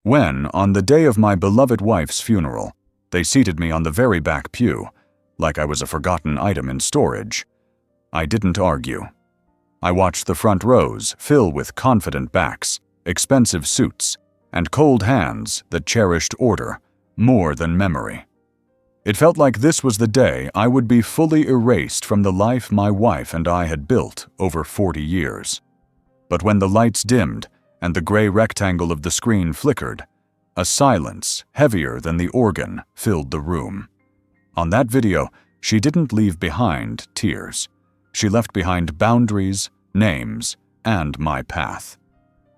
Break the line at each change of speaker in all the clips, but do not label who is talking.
When, on the day of my beloved wife's funeral, they seated me on the very back pew, like I was a forgotten item in storage, I didn't argue. I watched the front rows fill with confident backs, expensive suits, and cold hands that cherished order more than memory. It felt like this was the day I would be fully erased from the life my wife and I had built over 40 years. But when the lights dimmed and the gray rectangle of the screen flickered, a silence heavier than the organ filled the room. On that video, she didn't leave behind tears. She left behind boundaries, names, and my path.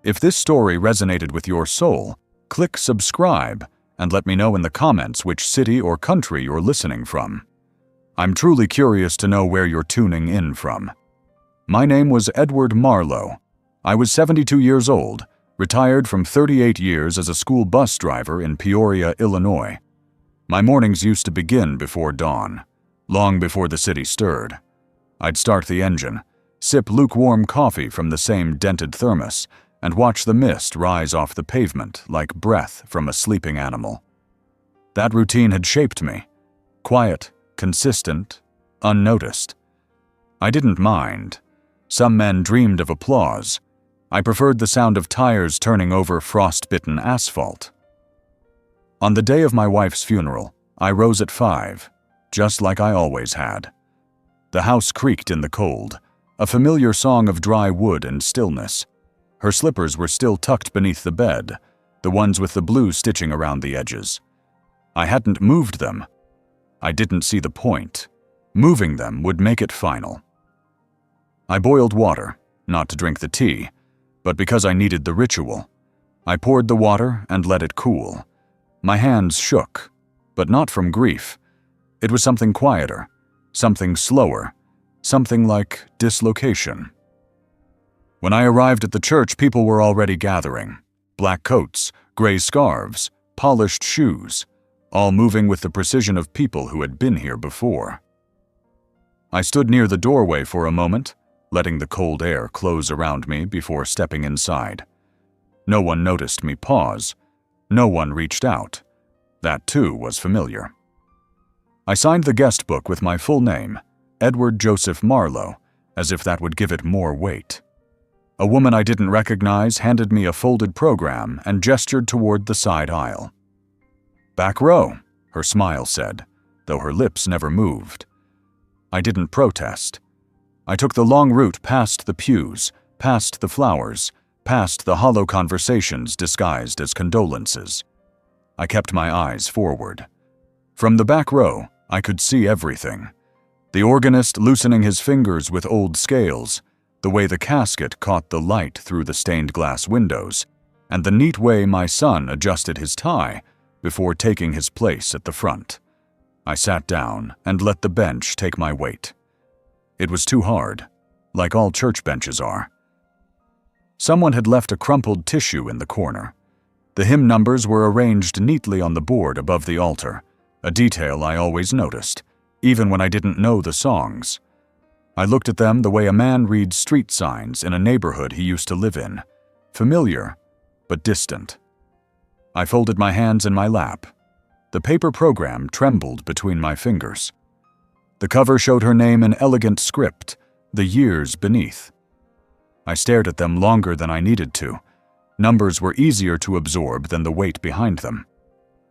If this story resonated with your soul, click subscribe and let me know in the comments which city or country you're listening from. I'm truly curious to know where you're tuning in from. My name was Edward Marlowe. I was 72 years old, retired from 38 years as a school bus driver in Peoria, Illinois. My mornings used to begin before dawn, long before the city stirred. I'd start the engine, sip lukewarm coffee from the same dented thermos, and watch the mist rise off the pavement like breath from a sleeping animal. That routine had shaped me. Quiet, consistent, unnoticed. I didn't mind. Some men dreamed of applause. I preferred the sound of tires turning over frost-bitten asphalt. On the day of my wife's funeral, I rose at 5, just like I always had. The house creaked in the cold, a familiar song of dry wood and stillness. Her slippers were still tucked beneath the bed, the ones with the blue stitching around the edges. I hadn't moved them. I didn't see the point. Moving them would make it final. I boiled water, not to drink the tea, but because I needed the ritual. I poured the water and let it cool. My hands shook, but not from grief. It was something quieter, something slower, something like dislocation. When I arrived at the church, people were already gathering. Black coats, gray scarves, polished shoes, all moving with the precision of people who had been here before. I stood near the doorway for a moment, letting the cold air close around me before stepping inside. No one noticed me pause. No one reached out. That too was familiar. I signed the guest book with my full name, Edward Joseph Marlowe, as if that would give it more weight. A woman I didn't recognize handed me a folded program and gestured toward the side aisle. "Back row," her smile said, though her lips never moved. I didn't protest. I took the long route past the pews, past the flowers, past the hollow conversations disguised as condolences. I kept my eyes forward. From the back row, I could see everything. The organist loosening his fingers with old scales, the way the casket caught the light through the stained glass windows, and the neat way my son adjusted his tie before taking his place at the front. I sat down and let the bench take my weight. It was too hard, like all church benches are. Someone had left a crumpled tissue in the corner. The hymn numbers were arranged neatly on the board above the altar, a detail I always noticed, even when I didn't know the songs. I looked at them the way a man reads street signs in a neighborhood he used to live in, familiar but distant. I folded my hands in my lap. The paper program trembled between my fingers. The cover showed her name in elegant script, the years beneath. I stared at them longer than I needed to. Numbers were easier to absorb than the weight behind them.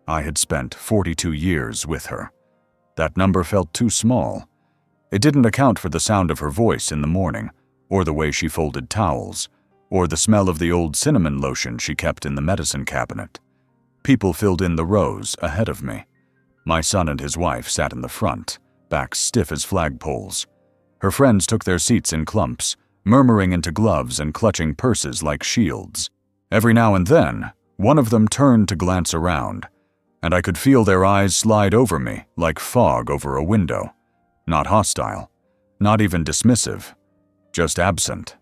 I had spent 42 years with her. That number felt too small. It didn't account for the sound of her voice in the morning, or the way she folded towels, or the smell of the old cinnamon lotion she kept in the medicine cabinet. People filled in the rows ahead of me. My son and his wife sat in the front, backs stiff as flagpoles. Her friends took their seats in clumps, murmuring into gloves and clutching purses like shields. Every now and then, one of them turned to glance around, and I could feel their eyes slide over me like fog over a window. Not hostile, not even dismissive, just absent.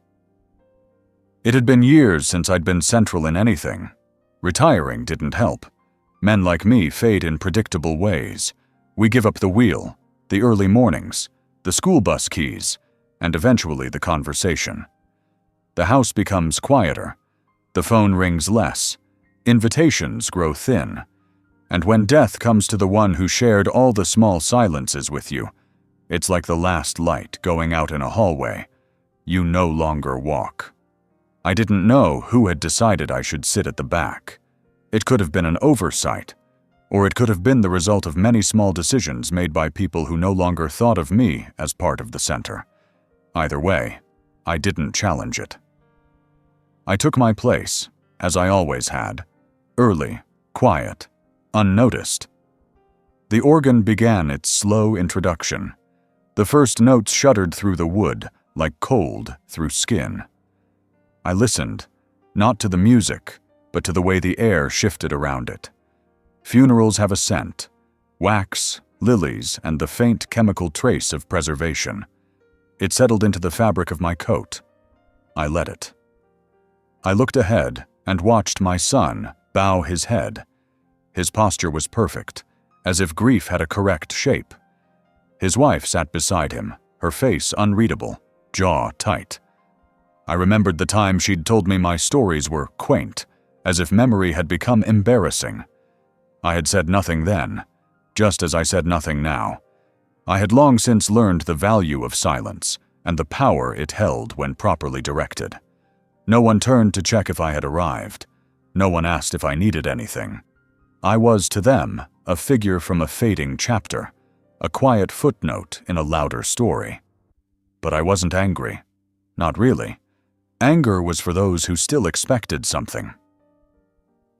It had been years since I'd been central in anything. Retiring didn't help. Men like me fade in predictable ways. We give up the wheel, the early mornings, the school bus keys, and eventually the conversation. The house becomes quieter. The phone rings less. Invitations grow thin. And when death comes to the one who shared all the small silences with you, it's like the last light going out in a hallway. You no longer walk. I didn't know who had decided I should sit at the back. It could have been an oversight, or it could have been the result of many small decisions made by people who no longer thought of me as part of the center. Either way, I didn't challenge it. I took my place, as I always had, early, quiet, unnoticed. The organ began its slow introduction. The first notes shuddered through the wood, like cold through skin. I listened, not to the music, but to the way the air shifted around it. Funerals have a scent: wax, lilies, and the faint chemical trace of preservation. It settled into the fabric of my coat. I let it. I looked ahead and watched my son bow his head. His posture was perfect, as if grief had a correct shape. His wife sat beside him, her face unreadable, jaw tight. I remembered the time she'd told me my stories were quaint, as if memory had become embarrassing. I had said nothing then, just as I said nothing now. I had long since learned the value of silence and the power it held when properly directed. No one turned to check if I had arrived. No one asked if I needed anything. I was, to them, a figure from a fading chapter, a quiet footnote in a louder story. But I wasn't angry. Not really. Anger was for those who still expected something.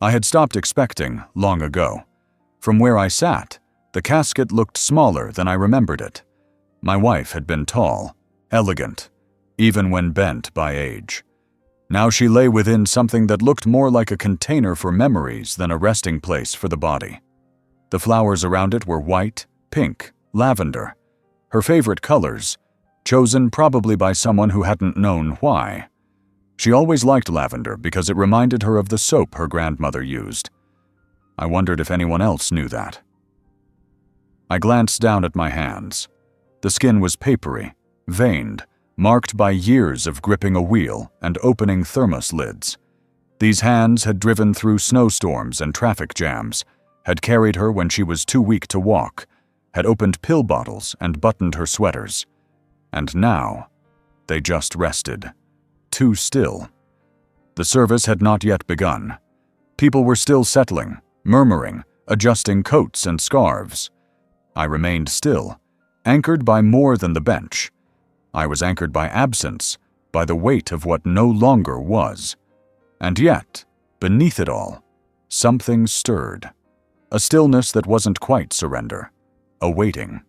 I had stopped expecting long ago. From where I sat, the casket looked smaller than I remembered it. My wife had been tall, elegant, even when bent by age. Now she lay within something that looked more like a container for memories than a resting place for the body. The flowers around it were white, pink, lavender, her favorite colors, chosen probably by someone who hadn't known why. She always liked lavender because it reminded her of the soap her grandmother used. I wondered if anyone else knew that. I glanced down at my hands. The skin was papery, veined, marked by years of gripping a wheel and opening thermos lids. These hands had driven through snowstorms and traffic jams, had carried her when she was too weak to walk, had opened pill bottles and buttoned her sweaters. And now, they just rested. Too still. The service had not yet begun. People were still settling, murmuring, adjusting coats and scarves. I remained still, anchored by more than the bench. I was anchored by absence, by the weight of what no longer was. And yet, beneath it all, something stirred. A stillness that wasn't quite surrender, a waiting.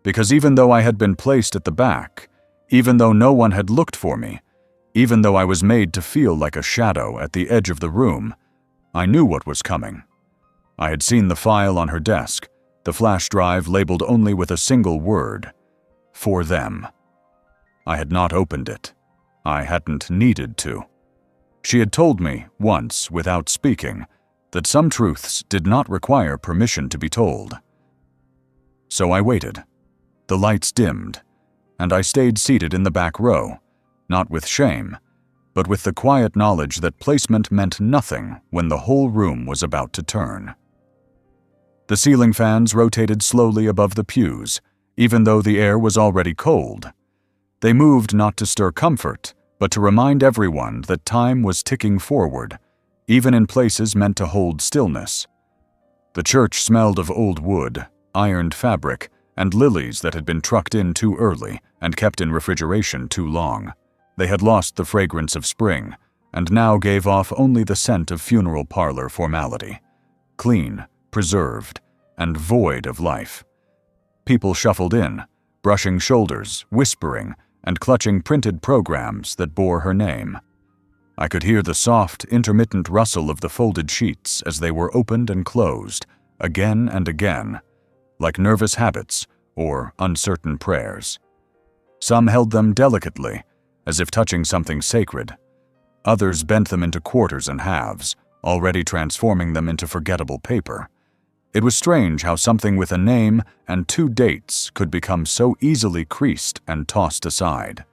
Because even though I had been placed at the back, even though no one had looked for me, even though I was made to feel like a shadow at the edge of the room, I knew what was coming. I had seen the file on her desk, the flash drive labeled only with a single word: for them. I had not opened it. I hadn't needed to. She had told me, once, without speaking, that some truths did not require permission to be told. So I waited. The lights dimmed, and I stayed seated in the back row, not with shame, but with the quiet knowledge that placement meant nothing when the whole room was about to turn. The ceiling fans rotated slowly above the pews, even though the air was already cold. They moved not to stir comfort, but to remind everyone that time was ticking forward, even in places meant to hold stillness. The church smelled of old wood, ironed fabric, and lilies that had been trucked in too early and kept in refrigeration too long. They had lost the fragrance of spring, and now gave off only the scent of funeral parlor formality. Clean, preserved, and void of life. People shuffled in, brushing shoulders, whispering, and clutching printed programs that bore her name. I could hear the soft, intermittent rustle of the folded sheets as they were opened and closed, again and again, like nervous habits or uncertain prayers. Some held them delicately, as if touching something sacred. Others bent them into quarters and halves, already transforming them into forgettable paper. It was strange how something with a name and 2 dates could become so easily creased and tossed aside.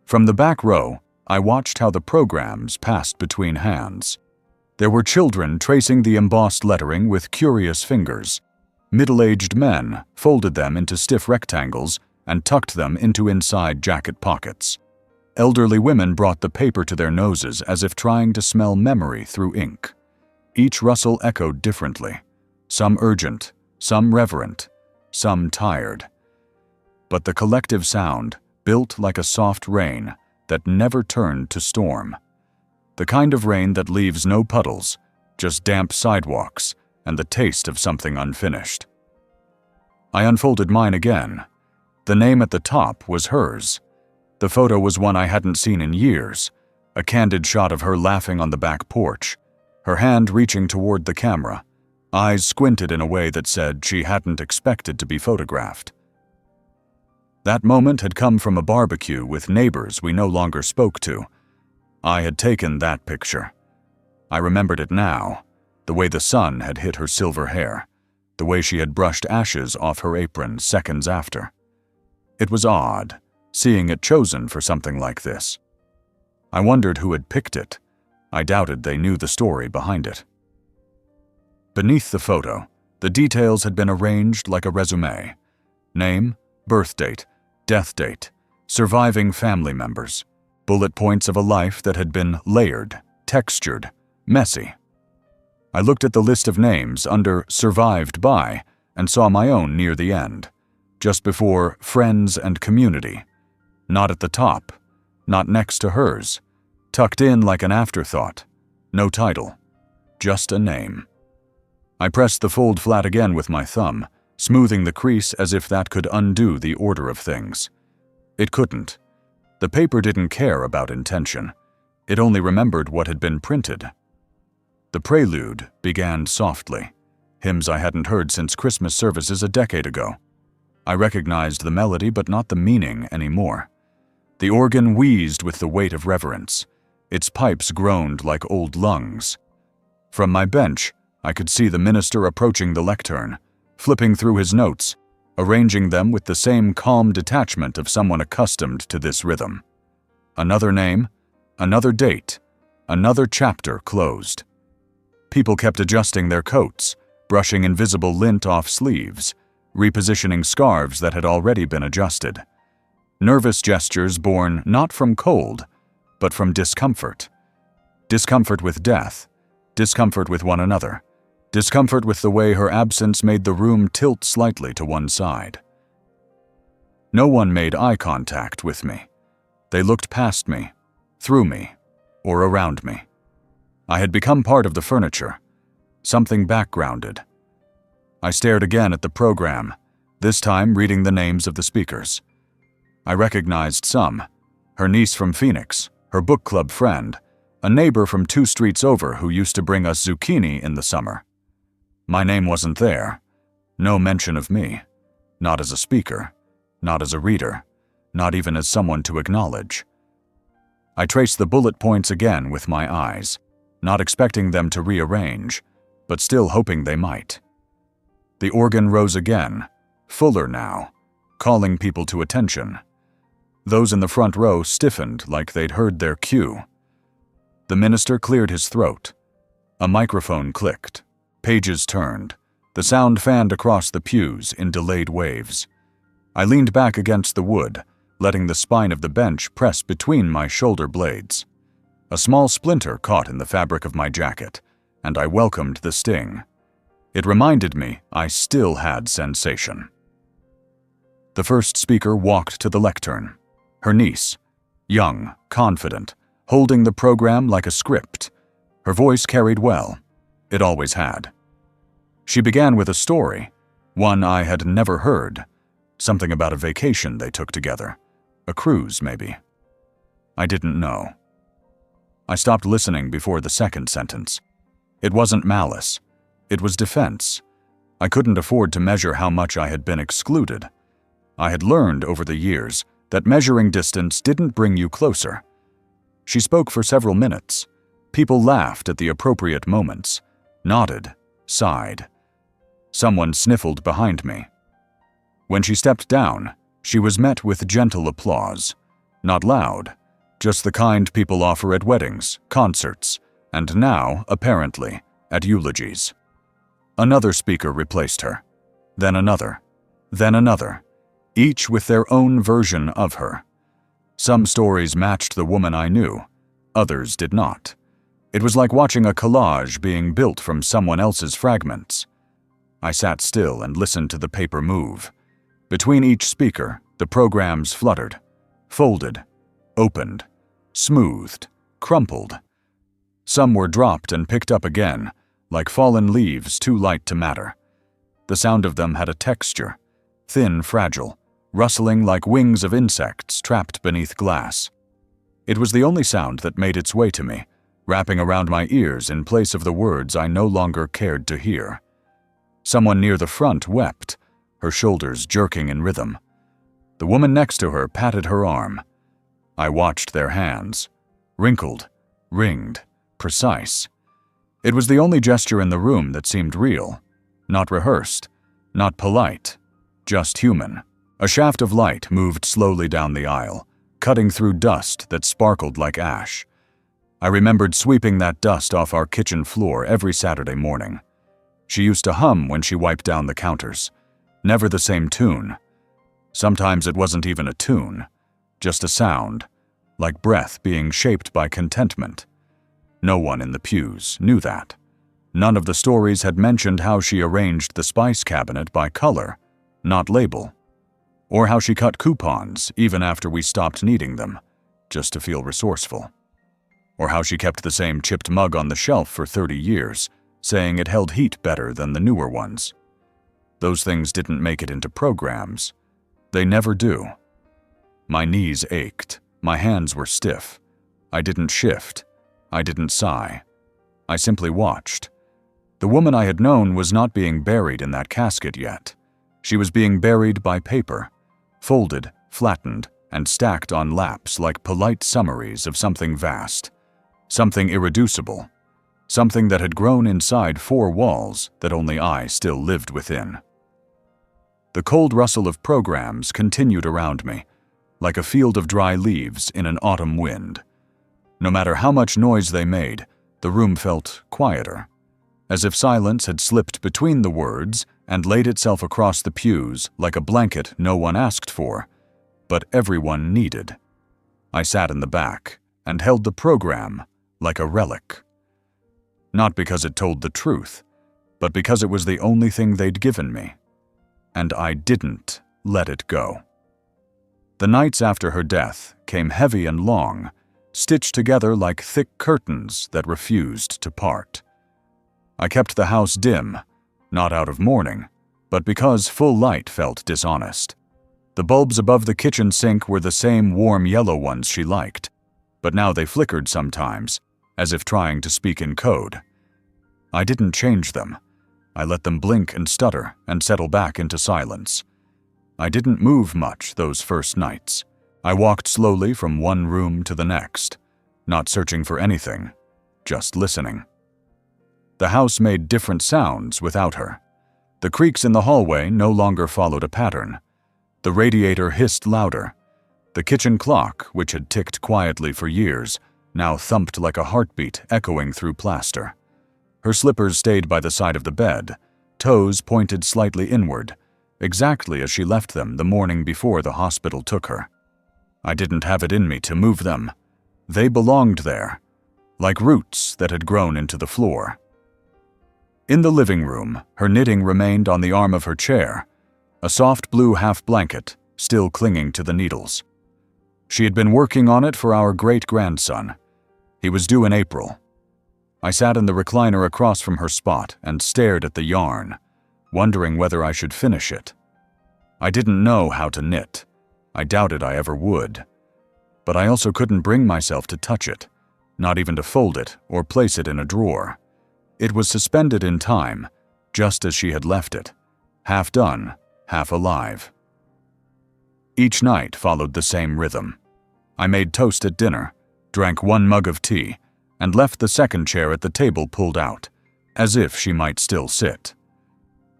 From the back row, I watched how the programs passed between hands. There were children tracing the embossed lettering with curious fingers. Middle-aged men folded them into stiff rectangles and tucked them into inside jacket pockets. Elderly women brought the paper to their noses as if trying to smell memory through ink. Each rustle echoed differently, some urgent, some reverent, some tired. But the collective sound built like a soft rain that never turned to storm. The kind of rain that leaves no puddles, just damp sidewalks and the taste of something unfinished. I unfolded mine again. The name at the top was hers. The photo was one I hadn't seen in years, a candid shot of her laughing on the back porch, her hand reaching toward the camera, eyes squinted in a way that said she hadn't expected to be photographed. That moment had come from a barbecue with neighbors we no longer spoke to. I had taken that picture. I remembered it now, the way the sun had hit her silver hair, the way she had brushed ashes off her apron seconds after. It was odd, seeing it chosen for something like this. I wondered who had picked it. I doubted they knew the story behind it. Beneath the photo, the details had been arranged like a resume. Name, birth date, death date, surviving family members, bullet points of a life that had been layered, textured, messy. I looked at the list of names under Survived By and saw my own near the end, just before Friends and Community. Not at the top, not next to hers, tucked in like an afterthought, no title, just a name. I pressed the fold flat again with my thumb, smoothing the crease as if that could undo the order of things. It couldn't. The paper didn't care about intention. It only remembered what had been printed. The prelude began softly, hymns I hadn't heard since Christmas services a decade ago. I recognized the melody but not the meaning anymore. The organ wheezed with the weight of reverence. Its pipes groaned like old lungs. From my bench, I could see the minister approaching the lectern, flipping through his notes, arranging them with the same calm detachment of someone accustomed to this rhythm. Another name, another date, another chapter closed. People kept adjusting their coats, brushing invisible lint off sleeves, repositioning scarves that had already been adjusted. Nervous gestures born not from cold, but from discomfort. Discomfort with death, discomfort with one another, discomfort with the way her absence made the room tilt slightly to one side. No one made eye contact with me. They looked past me, through me, or around me. I had become part of the furniture, something backgrounded. I stared again at the program, this time reading the names of the speakers. I recognized some, her niece from Phoenix, her book club friend, a neighbor from 2 streets over who used to bring us zucchini in the summer. My name wasn't there, no mention of me, not as a speaker, not as a reader, not even as someone to acknowledge. I traced the bullet points again with my eyes, not expecting them to rearrange, but still hoping they might. The organ rose again, fuller now, calling people to attention. Those in the front row stiffened like they'd heard their cue. The minister cleared his throat. A microphone clicked. Pages turned. The sound fanned across the pews in delayed waves. I leaned back against the wood, letting the spine of the bench press between my shoulder blades. A small splinter caught in the fabric of my jacket, and I welcomed the sting. It reminded me I still had sensation. The first speaker walked to the lectern. Her niece, young, confident, holding the program like a script. Her voice carried well. It always had. She began with a story, one I had never heard, something about a vacation they took together, a cruise maybe. I didn't know. I stopped listening before the second sentence. It wasn't malice. It was defense. I couldn't afford to measure how much I had been excluded. I had learned over the years that measuring distance didn't bring you closer. She spoke for several minutes. People laughed at the appropriate moments, nodded, sighed. Someone sniffled behind me. When she stepped down, she was met with gentle applause. Not loud, just the kind people offer at weddings, concerts, and now, apparently, at eulogies. Another speaker replaced her, then another, each with their own version of her. Some stories matched the woman I knew, others did not. It was like watching a collage being built from someone else's fragments. I sat still and listened to the paper move. Between each speaker, the programs fluttered, folded, opened, smoothed, crumpled. Some were dropped and picked up again, like fallen leaves too light to matter. The sound of them had a texture, thin, fragile, rustling like wings of insects trapped beneath glass. It was the only sound that made its way to me, wrapping around my ears in place of the words I no longer cared to hear. Someone near the front wept, her shoulders jerking in rhythm. The woman next to her patted her arm. I watched their hands, wrinkled, ringed, precise. It was the only gesture in the room that seemed real, not rehearsed, not polite, just human. A shaft of light moved slowly down the aisle, cutting through dust that sparkled like ash. I remembered sweeping that dust off our kitchen floor every Saturday morning. She used to hum when she wiped down the counters. Never the same tune. Sometimes it wasn't even a tune, just a sound, like breath being shaped by contentment. No one in the pews knew that. None of the stories had mentioned how she arranged the spice cabinet by color, not label, or how she cut coupons even after we stopped needing them, just to feel resourceful, or how she kept the same chipped mug on the shelf for 30 years, saying it held heat better than the newer ones. Those things didn't make it into programs. They never do. My knees ached. My hands were stiff. I didn't shift. I didn't sigh. I simply watched. The woman I had known was not being buried in that casket yet. She was being buried by paper, folded, flattened, and stacked on laps like polite summaries of something vast, something irreducible, something that had grown inside 4 walls that only I still lived within. The cold rustle of programs continued around me, like a field of dry leaves in an autumn wind. No matter how much noise they made, the room felt quieter, as if silence had slipped between the words and laid itself across the pews like a blanket no one asked for, but everyone needed. I sat in the back and held the program like a relic. Not because it told the truth, but because it was the only thing they'd given me. And I didn't let it go. The nights after her death came heavy and long, stitched together like thick curtains that refused to part. I kept the house dim, not out of mourning, but because full light felt dishonest. The bulbs above the kitchen sink were the same warm yellow ones she liked, but now they flickered sometimes, as if trying to speak in code. I didn't change them. I let them blink and stutter and settle back into silence. I didn't move much those first nights. I walked slowly from one room to the next, not searching for anything, just listening. The house made different sounds without her. The creaks in the hallway no longer followed a pattern. The radiator hissed louder. The kitchen clock, which had ticked quietly for years, now thumped like a heartbeat echoing through plaster. Her slippers stayed by the side of the bed, toes pointed slightly inward, exactly as she left them the morning before the hospital took her. I didn't have it in me to move them. They belonged there, like roots that had grown into the floor. In the living room, her knitting remained on the arm of her chair, a soft blue half-blanket still clinging to the needles. She had been working on it for our great-grandson. He was due in April. I sat in the recliner across from her spot and stared at the yarn, wondering whether I should finish it. I didn't know how to knit. I doubted I ever would. But I also couldn't bring myself to touch it, not even to fold it or place it in a drawer. It was suspended in time, just as she had left it, half done, half alive. Each night followed the same rhythm. I made toast at dinner, drank 1 mug of tea, and left the second chair at the table pulled out, as if she might still sit.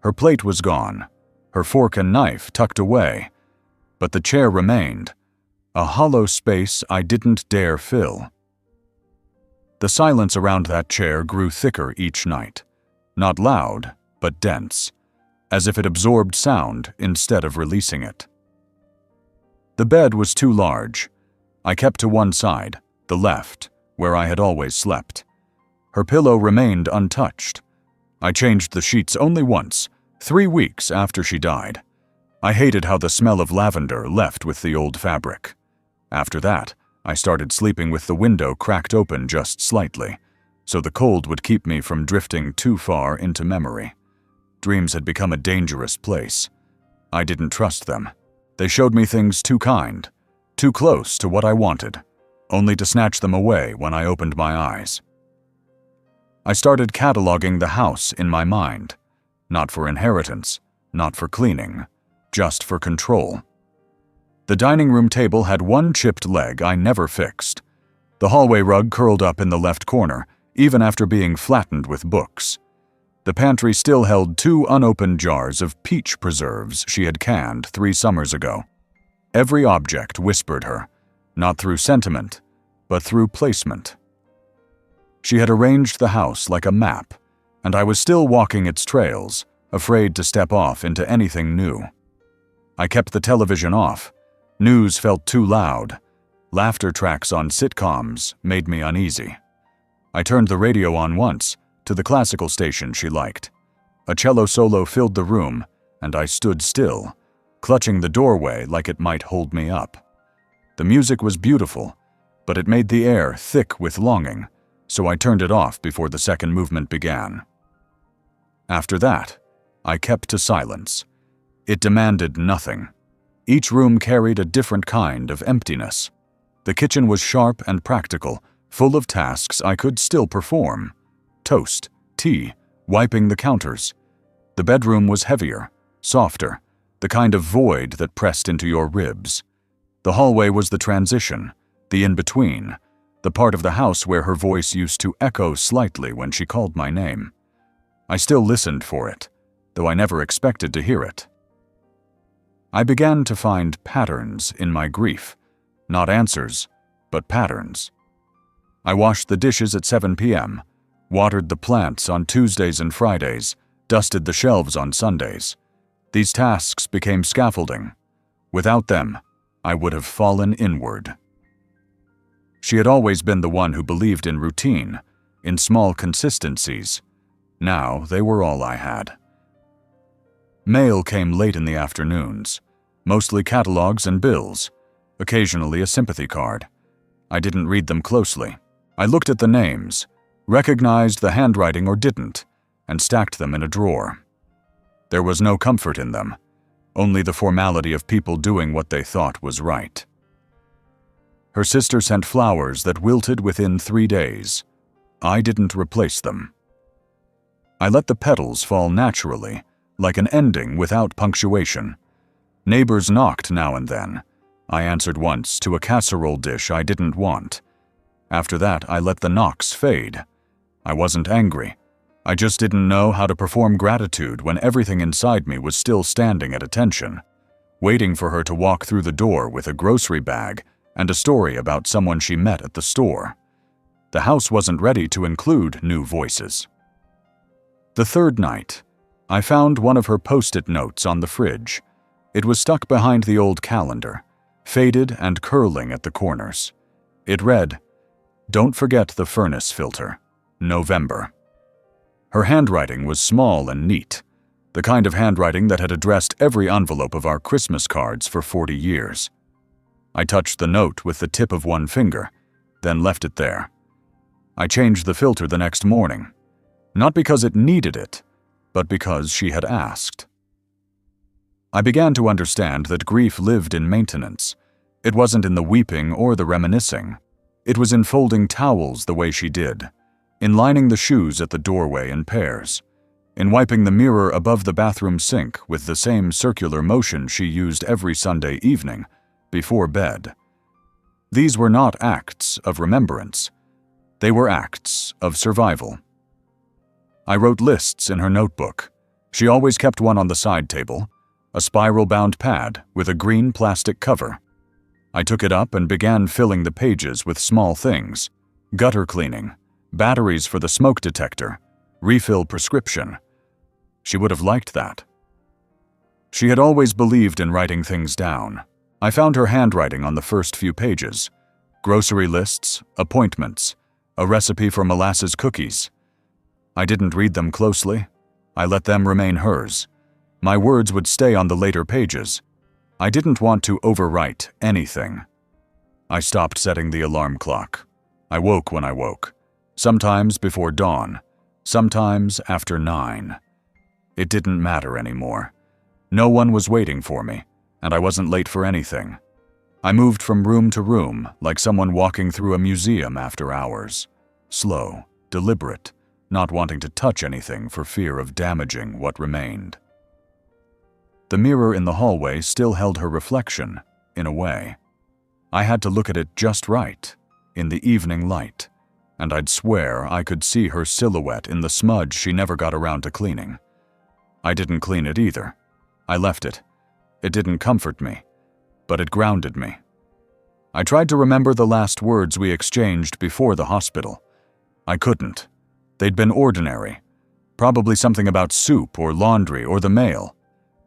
Her plate was gone, her fork and knife tucked away, but the chair remained, a hollow space I didn't dare fill. The silence around that chair grew thicker each night. Not loud, but dense, as if it absorbed sound instead of releasing it. The bed was too large. I kept to one side, the left, where I had always slept. Her pillow remained untouched. I changed the sheets only once, 3 weeks after she died. I hated how the smell of lavender left with the old fabric. After that, I started sleeping with the window cracked open just slightly, so the cold would keep me from drifting too far into memory. Dreams had become a dangerous place. I didn't trust them. They showed me things too kind, too close to what I wanted, only to snatch them away when I opened my eyes. I started cataloging the house in my mind, not for inheritance, not for cleaning, just for control. The dining room table had one chipped leg I never fixed. The hallway rug curled up in the left corner, even after being flattened with books. The pantry still held 2 unopened jars of peach preserves she had canned 3 summers ago. Every object whispered her, not through sentiment, but through placement. She had arranged the house like a map, and I was still walking its trails, afraid to step off into anything new. I kept the television off. News felt too loud. Laughter tracks on sitcoms made me uneasy. I turned the radio on once, to the classical station she liked. A cello solo filled the room, and I stood still, clutching the doorway like it might hold me up. The music was beautiful, but it made the air thick with longing, so I turned it off before the second movement began. After that, I kept to silence. It demanded nothing. Each room carried a different kind of emptiness. The kitchen was sharp and practical, full of tasks I could still perform. Toast, tea, wiping the counters. The bedroom was heavier, softer, the kind of void that pressed into your ribs. The hallway was the transition, the in-between, the part of the house where her voice used to echo slightly when she called my name. I still listened for it, though I never expected to hear it. I began to find patterns in my grief, not answers, but patterns. I washed the dishes at 7 p.m., watered the plants on Tuesdays and Fridays, dusted the shelves on Sundays. These tasks became scaffolding. Without them, I would have fallen inward. She had always been the one who believed in routine, in small consistencies. Now they were all I had. Mail came late in the afternoons, mostly catalogs and bills, occasionally a sympathy card. I didn't read them closely. I looked at the names, recognized the handwriting or didn't, and stacked them in a drawer. There was no comfort in them, only the formality of people doing what they thought was right. Her sister sent flowers that wilted within 3 days. I didn't replace them. I let the petals fall naturally, like an ending without punctuation. Neighbors knocked now and then. I answered once to a casserole dish I didn't want. After that, I let the knocks fade. I wasn't angry. I just didn't know how to perform gratitude when everything inside me was still standing at attention, waiting for her to walk through the door with a grocery bag and a story about someone she met at the store. The house wasn't ready to include new voices. The third night, I found one of her post-it notes on the fridge. It was stuck behind the old calendar, faded and curling at the corners. It read, "Don't forget the furnace filter. November." Her handwriting was small and neat, the kind of handwriting that had addressed every envelope of our Christmas cards for 40 years. I touched the note with the tip of one finger, then left it there. I changed the filter the next morning, not because it needed it, but because she had asked. I began to understand that grief lived in maintenance. It wasn't in the weeping or the reminiscing. It was in folding towels the way she did, in lining the shoes at the doorway in pairs, in wiping the mirror above the bathroom sink with the same circular motion she used every Sunday evening, before bed. These were not acts of remembrance. They were acts of survival. I wrote lists in her notebook. She always kept one on the side table, a spiral-bound pad with a green plastic cover. I took it up and began filling the pages with small things: gutter cleaning, batteries for the smoke detector, refill prescription. She would have liked that. She had always believed in writing things down. I found her handwriting on the first few pages. Grocery lists, appointments, a recipe for molasses cookies. I didn't read them closely. I let them remain hers. My words would stay on the later pages. I didn't want to overwrite anything. I stopped setting the alarm clock. I woke when I woke. Sometimes before dawn. Sometimes after 9. It didn't matter anymore. No one was waiting for me, and I wasn't late for anything. I moved from room to room like someone walking through a museum after hours. Slow, deliberate, not wanting to touch anything for fear of damaging what remained. The mirror in the hallway still held her reflection, in a way. I had to look at it just right, in the evening light, and I'd swear I could see her silhouette in the smudge she never got around to cleaning. I didn't clean it either. I left it. It didn't comfort me, but it grounded me. I tried to remember the last words we exchanged before the hospital. I couldn't. They'd been ordinary. Probably something about soup or laundry or the mail.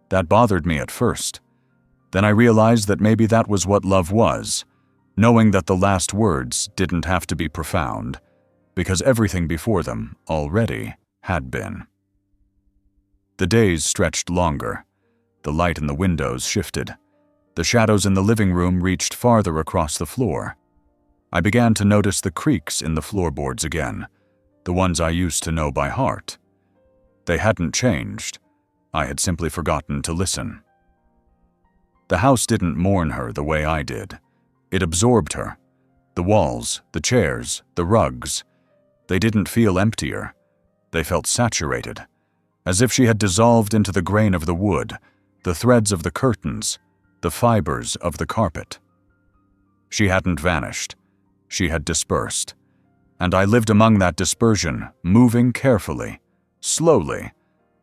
That bothered me at first. Then I realized that maybe that was what love was, knowing that the last words didn't have to be profound, because everything before them already had been. The days stretched longer. The light in the windows shifted. The shadows in the living room reached farther across the floor. I began to notice the creaks in the floorboards again, the ones I used to know by heart. They hadn't changed. I had simply forgotten to listen. The house didn't mourn her the way I did. It absorbed her. The walls, the chairs, the rugs. They didn't feel emptier. They felt saturated, as if she had dissolved into the grain of the wood, the threads of the curtains, the fibers of the carpet. She hadn't vanished. She had dispersed. And I lived among that dispersion, moving carefully, slowly,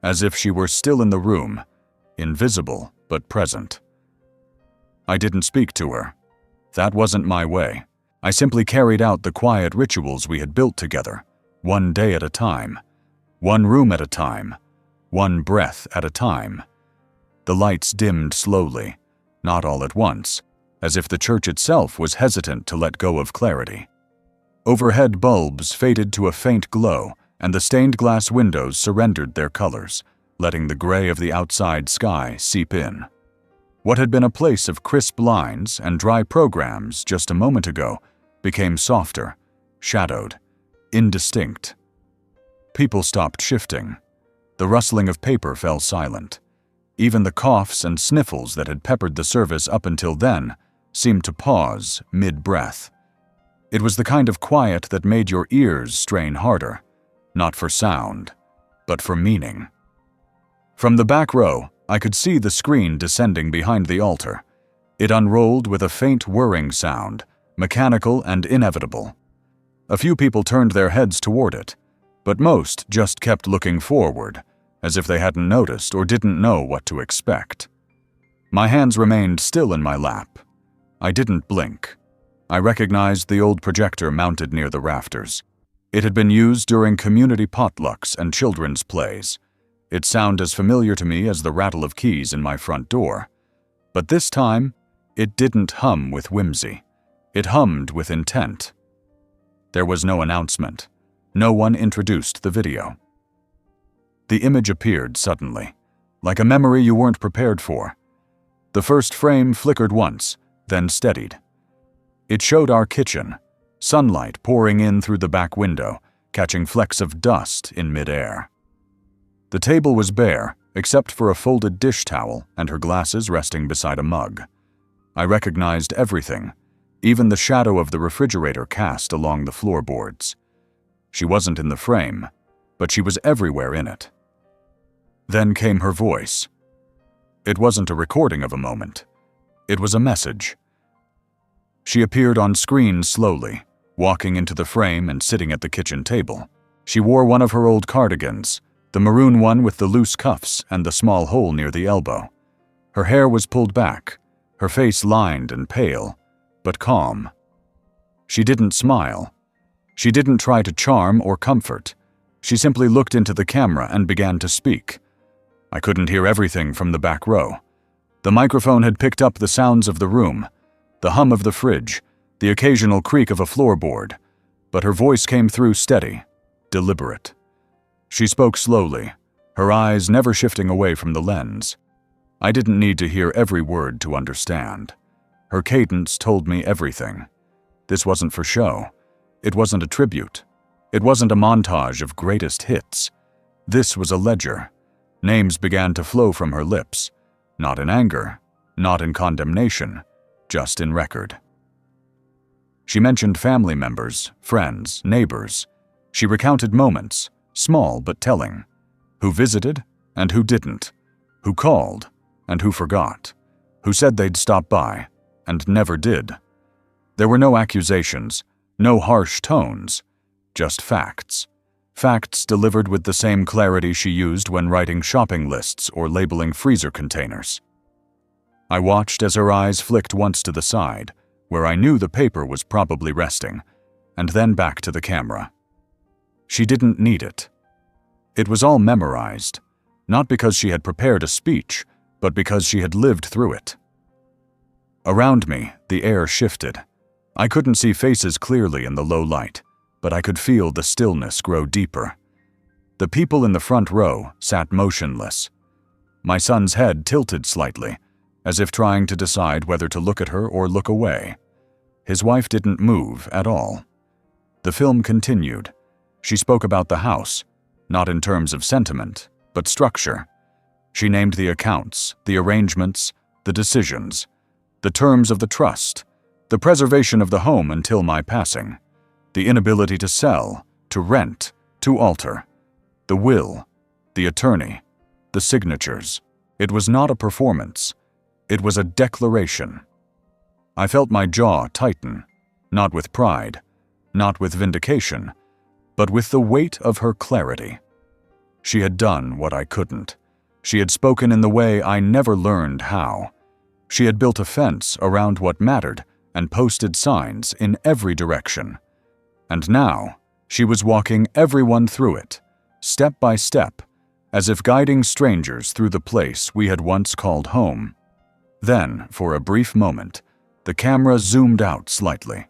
as if she were still in the room, invisible but present. I didn't speak to her. That wasn't my way. I simply carried out the quiet rituals we had built together, one day at a time, one room at a time, one breath at a time. The lights dimmed slowly, not all at once, as if the church itself was hesitant to let go of clarity. Overhead bulbs faded to a faint glow, and the stained glass windows surrendered their colors, letting the gray of the outside sky seep in. What had been a place of crisp lines and dry programs just a moment ago became softer, shadowed, indistinct. People stopped shifting. The rustling of paper fell silent. Even the coughs and sniffles that had peppered the service up until then seemed to pause mid-breath. It was the kind of quiet that made your ears strain harder, not for sound, but for meaning. From the back row, I could see the screen descending behind the altar. It unrolled with a faint whirring sound, mechanical and inevitable. A few people turned their heads toward it, but most just kept looking forward, as if they hadn't noticed or didn't know what to expect. My hands remained still in my lap. I didn't blink. I recognized the old projector mounted near the rafters. It had been used during community potlucks and children's plays. It sounded as familiar to me as the rattle of keys in my front door. But this time, it didn't hum with whimsy. It hummed with intent. There was no announcement. No one introduced the video. The image appeared suddenly, like a memory you weren't prepared for. The first frame flickered once, then steadied. It showed our kitchen, sunlight pouring in through the back window, catching flecks of dust in midair. The table was bare, except for a folded dish towel and her glasses resting beside a mug. I recognized everything, even the shadow of the refrigerator cast along the floorboards. She wasn't in the frame, but she was everywhere in it. Then came her voice. It wasn't a recording of a moment. It was a message. She appeared on screen slowly, walking into the frame and sitting at the kitchen table. She wore one of her old cardigans, the maroon one with the loose cuffs and the small hole near the elbow. Her hair was pulled back, her face lined and pale, but calm. She didn't smile. She didn't try to charm or comfort. She simply looked into the camera and began to speak. I couldn't hear everything from the back row. The microphone had picked up the sounds of the room, the hum of the fridge, the occasional creak of a floorboard, but her voice came through steady, deliberate. She spoke slowly, her eyes never shifting away from the lens. I didn't need to hear every word to understand. Her cadence told me everything. This wasn't for show. It wasn't a tribute. It wasn't a montage of greatest hits. This was a ledger. Names began to flow from her lips, not in anger, not in condemnation, just in record. She mentioned family members, friends, neighbors. She recounted moments, small but telling. Who visited and who didn't. Who called and who forgot. Who said they'd stop by and never did. There were no accusations, no harsh tones, just facts. Facts delivered with the same clarity she used when writing shopping lists or labeling freezer containers. I watched as her eyes flicked once to the side, where I knew the paper was probably resting, and then back to the camera. She didn't need it. It was all memorized, not because she had prepared a speech, but because she had lived through it. Around me, the air shifted. I couldn't see faces clearly in the low light, but I could feel the stillness grow deeper. The people in the front row sat motionless. My son's head tilted slightly, as if trying to decide whether to look at her or look away. His wife didn't move at all. The film continued. She spoke about the house, not in terms of sentiment, but structure. She named the accounts, the arrangements, the decisions, the terms of the trust, the preservation of the home until my passing, the inability to sell, to rent, to alter, the will, the attorney, the signatures. It was not a performance. It was a declaration. I felt my jaw tighten, not with pride, not with vindication, but with the weight of her clarity. She had done what I couldn't. She had spoken in the way I never learned how. She had built a fence around what mattered and posted signs in every direction. And now, she was walking everyone through it, step by step, as if guiding strangers through the place we had once called home. Then, for a brief moment, the camera zoomed out slightly.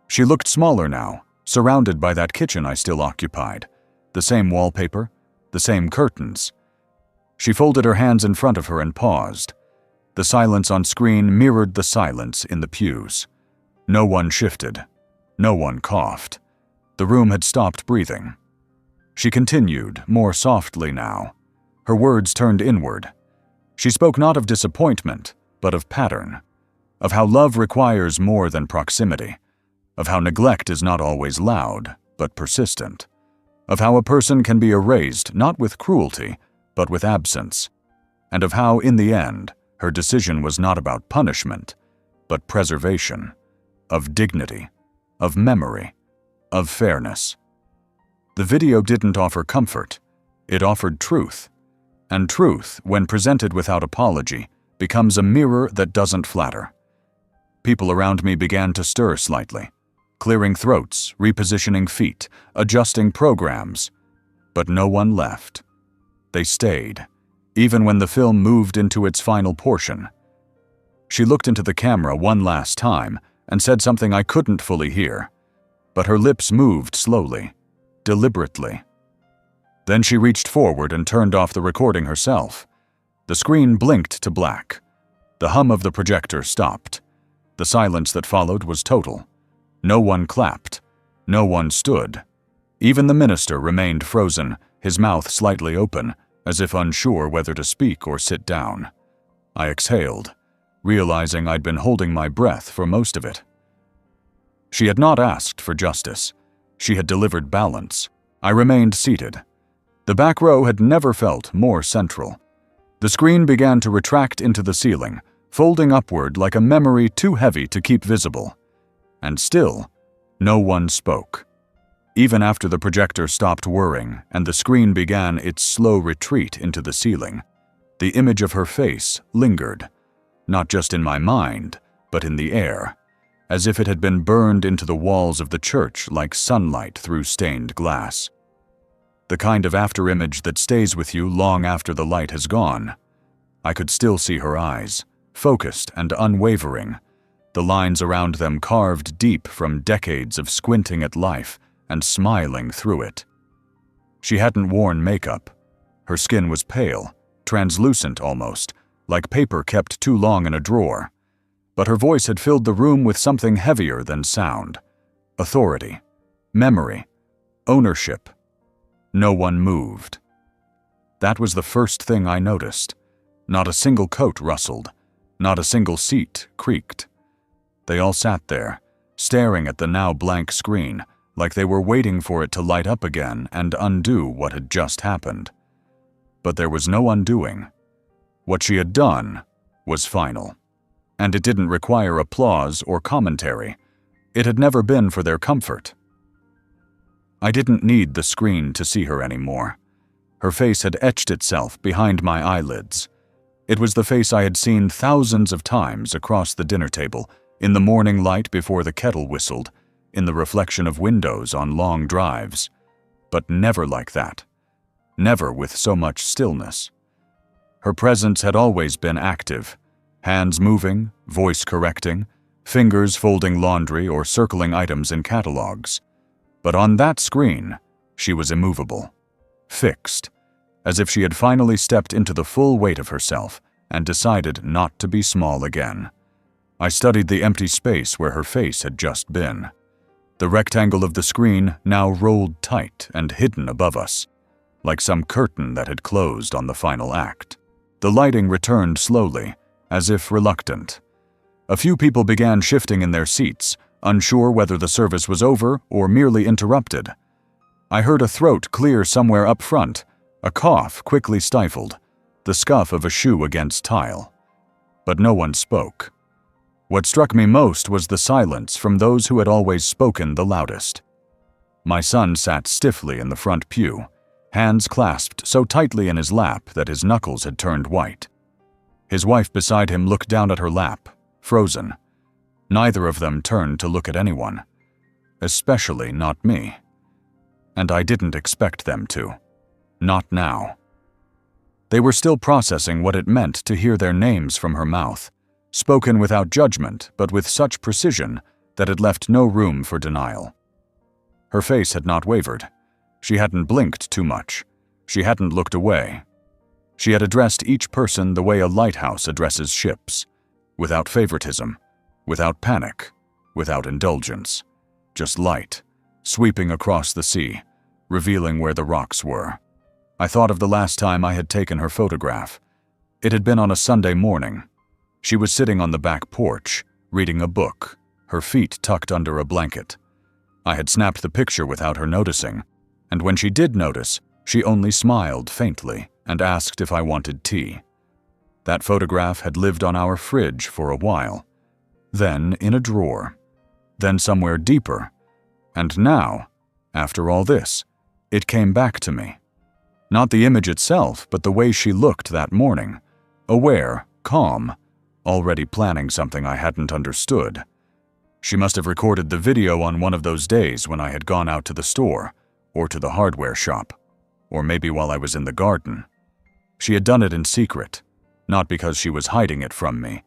She looked smaller now, surrounded by that kitchen I still occupied, the same wallpaper, the same curtains. She folded her hands in front of her and paused. The silence on screen mirrored the silence in the pews. No one shifted. No one coughed. The room had stopped breathing. She continued, more softly now. Her words turned inward. She spoke not of disappointment, but of pattern, of how love requires more than proximity, of how neglect is not always loud, but persistent, of how a person can be erased not with cruelty, but with absence, and of how, in the end, her decision was not about punishment, but preservation, of dignity, of memory, of fairness. The video didn't offer comfort, it offered truth, and truth, when presented without apology, becomes a mirror that doesn't flatter. People around me began to stir slightly, clearing throats, repositioning feet, adjusting programs, but no one left. They stayed, even when the film moved into its final portion. She looked into the camera one last time and said something I couldn't fully hear, but her lips moved slowly, deliberately. Then she reached forward and turned off the recording herself. The screen blinked to black. The hum of the projector stopped. The silence that followed was total. No one clapped. No one stood. Even the minister remained frozen, his mouth slightly open, as if unsure whether to speak or sit down. I exhaled, realizing I'd been holding my breath for most of it. She had not asked for justice. She had delivered balance. I remained seated. The back row had never felt more central. The screen began to retract into the ceiling, folding upward like a memory too heavy to keep visible. And still, no one spoke. Even after the projector stopped whirring and the screen began its slow retreat into the ceiling, the image of her face lingered, not just in my mind, but in the air, as if it had been burned into the walls of the church like sunlight through stained glass. The kind of afterimage that stays with you long after the light has gone. I could still see her eyes, focused and unwavering, the lines around them carved deep from decades of squinting at life and smiling through it. She hadn't worn makeup. Her skin was pale, translucent almost, like paper kept too long in a drawer. But her voice had filled the room with something heavier than sound. Authority, memory, ownership. No one moved. That was the first thing I noticed. Not a single coat rustled. Not a single seat creaked. They all sat there, staring at the now blank screen, like they were waiting for it to light up again and undo what had just happened. But there was no undoing. What she had done was final. And it didn't require applause or commentary. It had never been for their comfort. I didn't need the screen to see her anymore. Her face had etched itself behind my eyelids. It was the face I had seen thousands of times across the dinner table, in the morning light before the kettle whistled, in the reflection of windows on long drives. But never like that. Never with so much stillness. Her presence had always been active, hands moving, voice correcting, fingers folding laundry or circling items in catalogs. But on that screen, she was immovable, fixed, as if she had finally stepped into the full weight of herself and decided not to be small again. I studied the empty space where her face had just been. The rectangle of the screen now rolled tight and hidden above us, like some curtain that had closed on the final act. The lighting returned slowly, as if reluctant. A few people began shifting in their seats, unsure whether the service was over or merely interrupted. I heard a throat clear somewhere up front, a cough quickly stifled, the scuff of a shoe against tile. But no one spoke. What struck me most was the silence from those who had always spoken the loudest. My son sat stiffly in the front pew, hands clasped so tightly in his lap that his knuckles had turned white. His wife beside him looked down at her lap, frozen. Neither of them turned to look at anyone, especially not me. And I didn't expect them to. Not now. They were still processing what it meant to hear their names from her mouth, spoken without judgment but with such precision that it left no room for denial. Her face had not wavered. She hadn't blinked too much. She hadn't looked away. She had addressed each person the way a lighthouse addresses ships, without favoritism, without panic, without indulgence. Just light, sweeping across the sea, revealing where the rocks were. I thought of the last time I had taken her photograph. It had been on a Sunday morning. She was sitting on the back porch, reading a book, her feet tucked under a blanket. I had snapped the picture without her noticing, and when she did notice, she only smiled faintly and asked if I wanted tea. That photograph had lived on our fridge for a while, then in a drawer, then somewhere deeper, and now, after all this, it came back to me. Not the image itself, but the way she looked that morning, aware, calm, already planning something I hadn't understood. She must have recorded the video on one of those days when I had gone out to the store, or to the hardware shop, or maybe while I was in the garden. She had done it in secret, not because she was hiding it from me,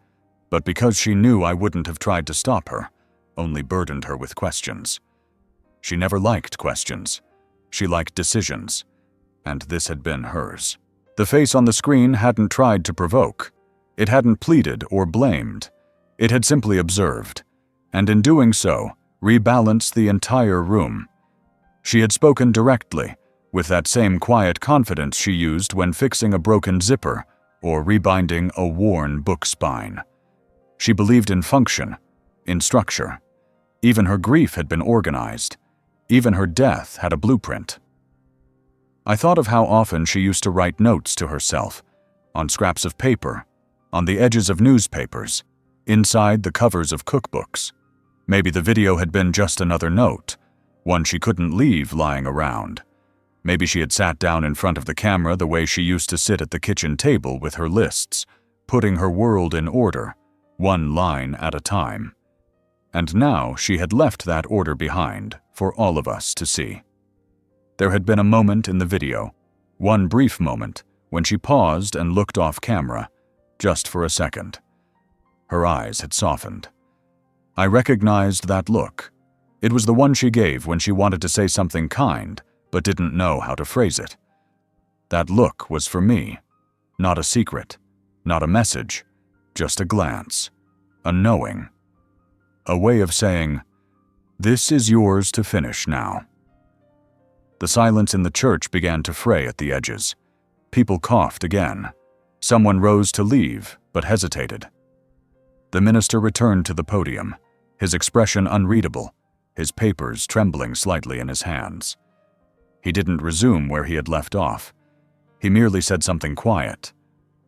but because she knew I wouldn't have tried to stop her, only burdened her with questions. She never liked questions. She liked decisions, and this had been hers. The face on the screen hadn't tried to provoke. It hadn't pleaded or blamed. It had simply observed, and in doing so, rebalanced the entire room. She had spoken directly, with that same quiet confidence she used when fixing a broken zipper or rebinding a worn book spine. She believed in function, in structure. Even her grief had been organized. Even her death had a blueprint. I thought of how often she used to write notes to herself, on scraps of paper, on the edges of newspapers, inside the covers of cookbooks. Maybe the video had been just another note, one she couldn't leave lying around. Maybe she had sat down in front of the camera the way she used to sit at the kitchen table with her lists, putting her world in order, one line at a time. and now she had left that order behind for all of us to see. There had been a moment in the video, one brief moment, when she paused and looked off camera, just for a second. Her eyes had softened. I recognized that look. It was the one she gave when she wanted to say something kind, but didn't know how to phrase it. That look was for me, not a secret, not a message, just a glance, a knowing. A way of saying, "This is yours to finish now." The silence in the church began to fray at the edges. People coughed again. Someone rose to leave, but hesitated. The minister returned to the podium, his expression unreadable, his papers trembling slightly in his hands. He didn't resume where he had left off. He merely said something quiet,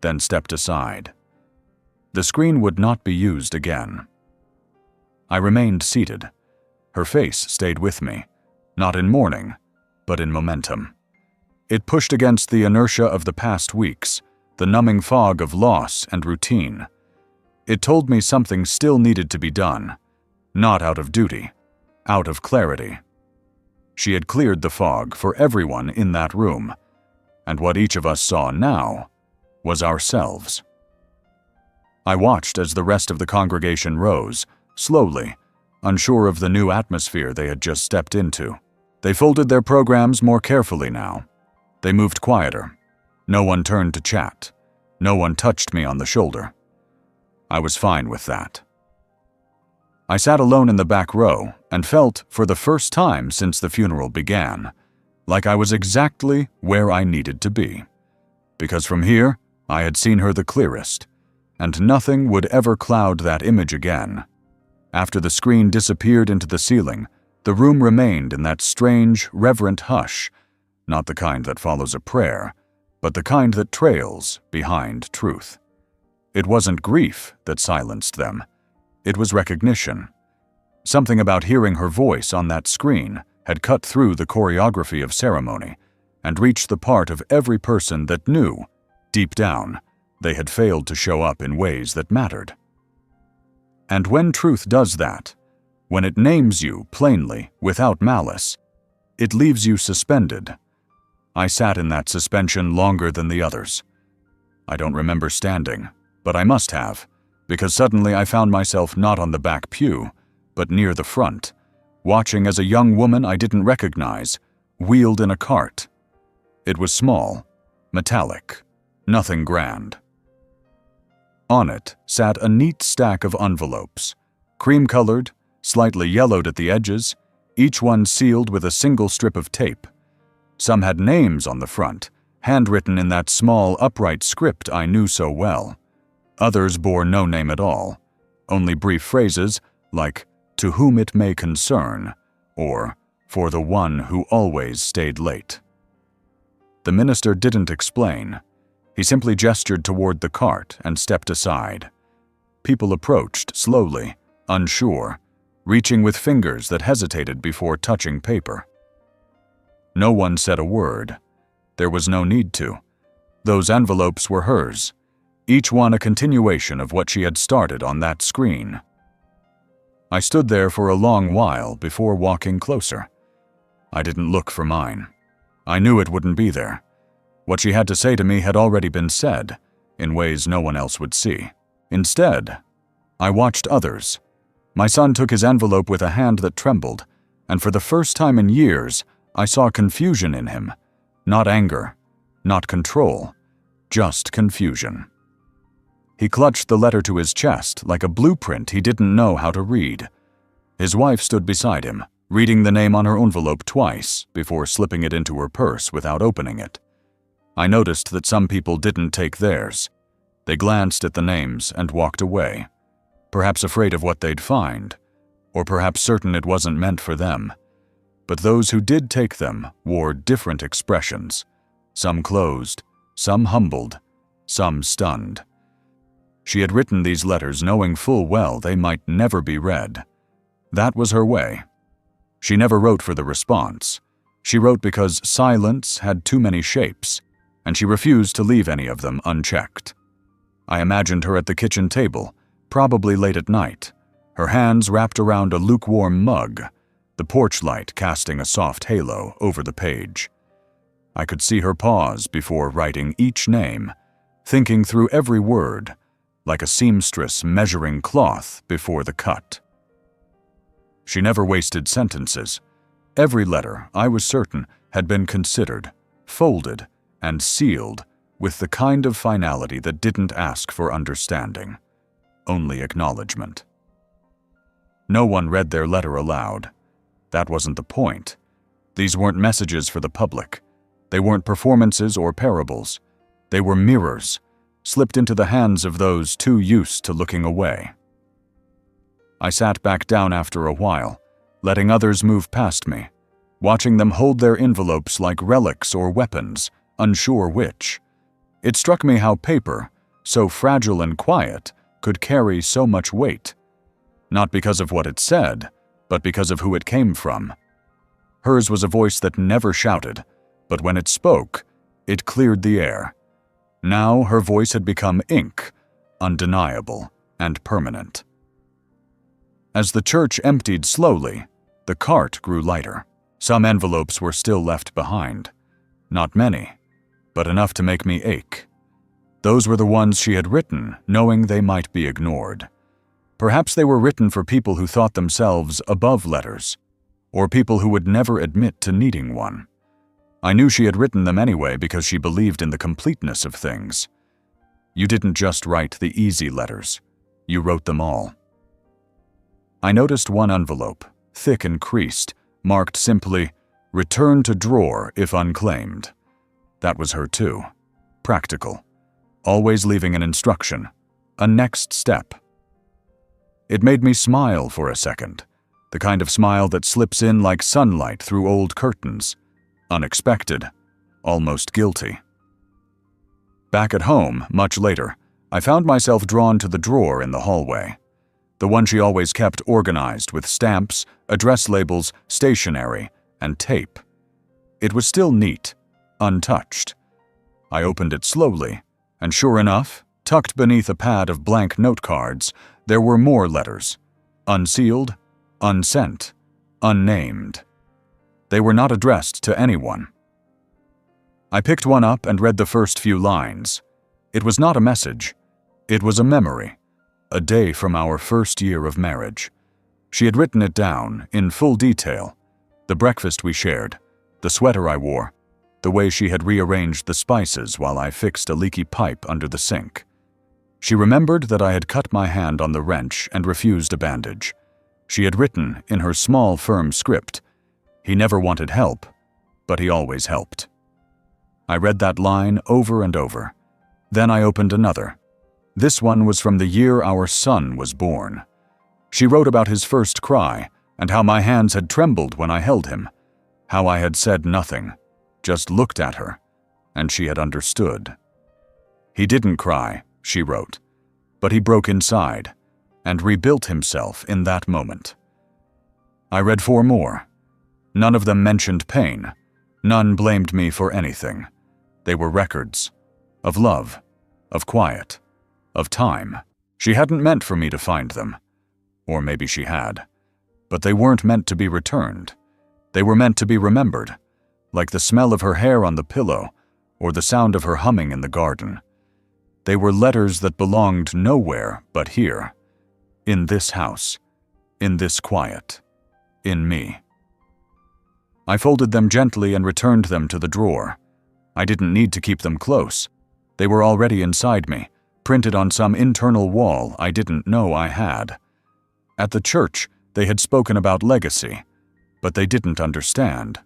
then stepped aside. The screen would not be used again. I remained seated. Her face stayed with me, not in mourning, but in momentum. It pushed against the inertia of the past weeks, the numbing fog of loss and routine. It told me something still needed to be done, not out of duty, out of clarity. She had cleared the fog for everyone in that room, and what each of us saw now was ourselves. I watched as the rest of the congregation rose, slowly, unsure of the new atmosphere they had just stepped into. They folded their programs more carefully now. They moved quieter. No one turned to chat. No one touched me on the shoulder. I was fine with that. I sat alone in the back row and felt, for the first time since the funeral began, like I was exactly where I needed to be. Because from here, I had seen her the clearest, and nothing would ever cloud that image again. After the screen disappeared into the ceiling, the room remained in that strange, reverent hush, not the kind that follows a prayer, but the kind that trails behind truth. It wasn't grief that silenced them. It was recognition. Something about hearing her voice on that screen had cut through the choreography of ceremony and reached the part of every person that knew, deep down, they had failed to show up in ways that mattered. And when truth does that, when it names you plainly, without malice, it leaves you suspended. I sat in that suspension longer than the others. I don't remember standing, but I must have, because suddenly I found myself not on the back pew, but near the front, watching as a young woman I didn't recognize wheeled in a cart. It was small, metallic, nothing grand. On it sat a neat stack of envelopes, cream-colored, slightly yellowed at the edges, each one sealed with a single strip of tape. Some had names on the front, handwritten in that small, upright script I knew so well. Others bore no name at all, only brief phrases like, "To whom it may concern," or, "For the one who always stayed late." The minister didn't explain. He simply gestured toward the cart and stepped aside. People approached slowly, unsure, reaching with fingers that hesitated before touching paper. No one said a word. There was no need to. Those envelopes were hers, each one a continuation of what she had started on that screen. I stood there for a long while before walking closer. I didn't look for mine. I knew it wouldn't be there. What she had to say to me had already been said, in ways no one else would see. Instead, I watched others. My son took his envelope with a hand that trembled, and for the first time in years, I saw confusion in him. Not anger, not control, just confusion. He clutched the letter to his chest like a blueprint he didn't know how to read. His wife stood beside him, reading the name on her envelope twice before slipping it into her purse without opening it. I noticed that some people didn't take theirs. They glanced at the names and walked away, perhaps afraid of what they'd find, or perhaps certain it wasn't meant for them. But those who did take them wore different expressions, some closed, some humbled, some stunned. She had written these letters knowing full well they might never be read. That was her way. She never wrote for the response. She wrote because silence had too many shapes, and she refused to leave any of them unchecked. I imagined her at the kitchen table, probably late at night, her hands wrapped around a lukewarm mug, the porch light casting a soft halo over the page. I could see her pause before writing each name, thinking through every word, like a seamstress measuring cloth before the cut. She never wasted sentences. Every letter, I was certain, had been considered, folded, and sealed with the kind of finality that didn't ask for understanding, only acknowledgement. No one read their letter aloud. That wasn't the point. These weren't messages for the public. They weren't performances or parables. They were mirrors, slipped into the hands of those too used to looking away. I sat back down after a while, letting others move past me, watching them hold their envelopes like relics or weapons, unsure which. It struck me how paper, so fragile and quiet, could carry so much weight. Not because of what it said, but because of who it came from. Hers was a voice that never shouted, but when it spoke, it cleared the air. Now her voice had become ink, undeniable and permanent. As the church emptied slowly, the cart grew lighter. Some envelopes were still left behind. Not many, but enough to make me ache. Those were the ones she had written, knowing they might be ignored. Perhaps they were written for people who thought themselves above letters, or people who would never admit to needing one. I knew she had written them anyway because she believed in the completeness of things. You didn't just write the easy letters. You wrote them all. I noticed one envelope, thick and creased, marked simply, "Return to drawer if unclaimed." That was her too. Practical. Always leaving an instruction. A next step. It made me smile for a second. The kind of smile that slips in like sunlight through old curtains. Unexpected. Almost guilty. Back at home, much later, I found myself drawn to the drawer in the hallway. The one she always kept organized with stamps, address labels, stationery, and tape. It was still neat, untouched. I opened it slowly, and sure enough, tucked beneath a pad of blank note cards, there were more letters. Unsealed, unsent, unnamed. They were not addressed to anyone. I picked one up and read the first few lines. It was not a message. It was a memory. A day from our first year of marriage. She had written it down, in full detail. The breakfast we shared, the sweater I wore, the way she had rearranged the spices while I fixed a leaky pipe under the sink. She remembered that I had cut my hand on the wrench and refused a bandage. She had written, in her small, firm script, "He never wanted help, but he always helped." I read that line over and over. Then I opened another. This one was from the year our son was born. She wrote about his first cry and how my hands had trembled when I held him, how I had said nothing, just looked at her, and she had understood. "He didn't cry," she wrote, "but he broke inside and rebuilt himself in that moment." I read 4 more. None of them mentioned pain. None blamed me for anything. They were records of love, of quiet, of time. She hadn't meant for me to find them. Or maybe she had. But they weren't meant to be returned. They were meant to be remembered, like the smell of her hair on the pillow or the sound of her humming in the garden. They were letters that belonged nowhere but here, in this house, in this quiet, in me. I folded them gently and returned them to the drawer. I didn't need to keep them close. They were already inside me, printed on some internal wall I didn't know I had. At the church, they had spoken about legacy, but they didn't understand.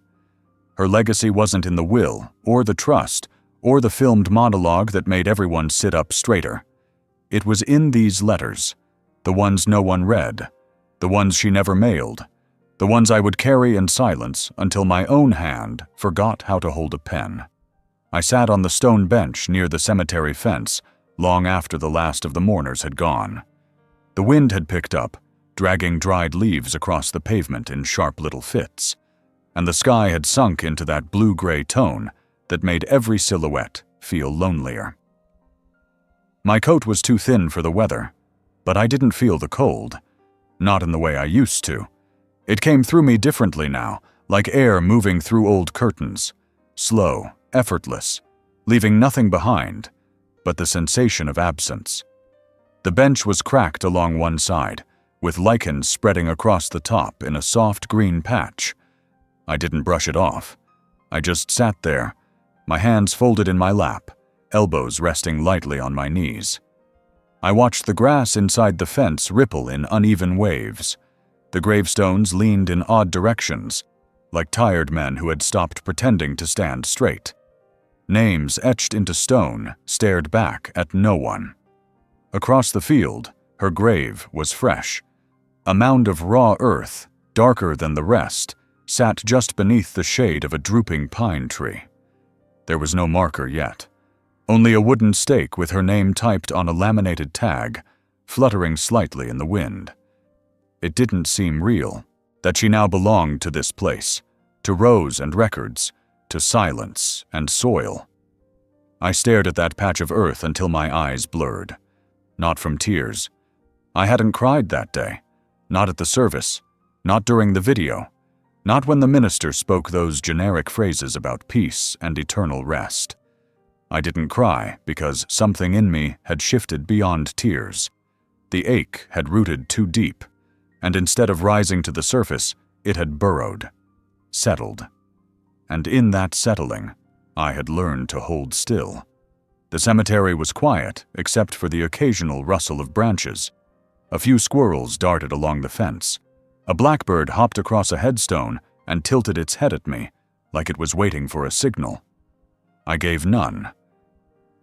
Her legacy wasn't in the will, or the trust, or the filmed monologue that made everyone sit up straighter. It was in these letters, the ones no one read, the ones she never mailed, the ones I would carry in silence until my own hand forgot how to hold a pen. I sat on the stone bench near the cemetery fence long after the last of the mourners had gone. The wind had picked up, dragging dried leaves across the pavement in sharp little fits, and the sky had sunk into that blue-gray tone that made every silhouette feel lonelier. My coat was too thin for the weather, but I didn't feel the cold. not in the way I used to. It came through me differently now, like air moving through old curtains. Slow, effortless, leaving nothing behind but the sensation of absence. The bench was cracked along one side, with lichens spreading across the top in a soft green patch. I didn't brush it off. I just sat there, my hands folded in my lap, elbows resting lightly on my knees. I watched the grass inside the fence ripple in uneven waves. The gravestones leaned in odd directions, like tired men who had stopped pretending to stand straight. Names etched into stone stared back at no one. Across the field, her grave was fresh. A mound of raw earth, darker than the rest, sat just beneath the shade of a drooping pine tree. There was no marker yet, only a wooden stake with her name typed on a laminated tag, fluttering slightly in the wind. It didn't seem real, that she now belonged to this place, to rows and records, to silence and soil. I stared at that patch of earth until my eyes blurred. Not from tears. I hadn't cried that day. Not at the service. Not during the video. Not when the minister spoke those generic phrases about peace and eternal rest. I didn't cry because something in me had shifted beyond tears. The ache had rooted too deep, and instead of rising to the surface, it had burrowed, settled. And in that settling, I had learned to hold still. The cemetery was quiet, except for the occasional rustle of branches. A few squirrels darted along the fence. A blackbird hopped across a headstone and tilted its head at me, like it was waiting for a signal. I gave none.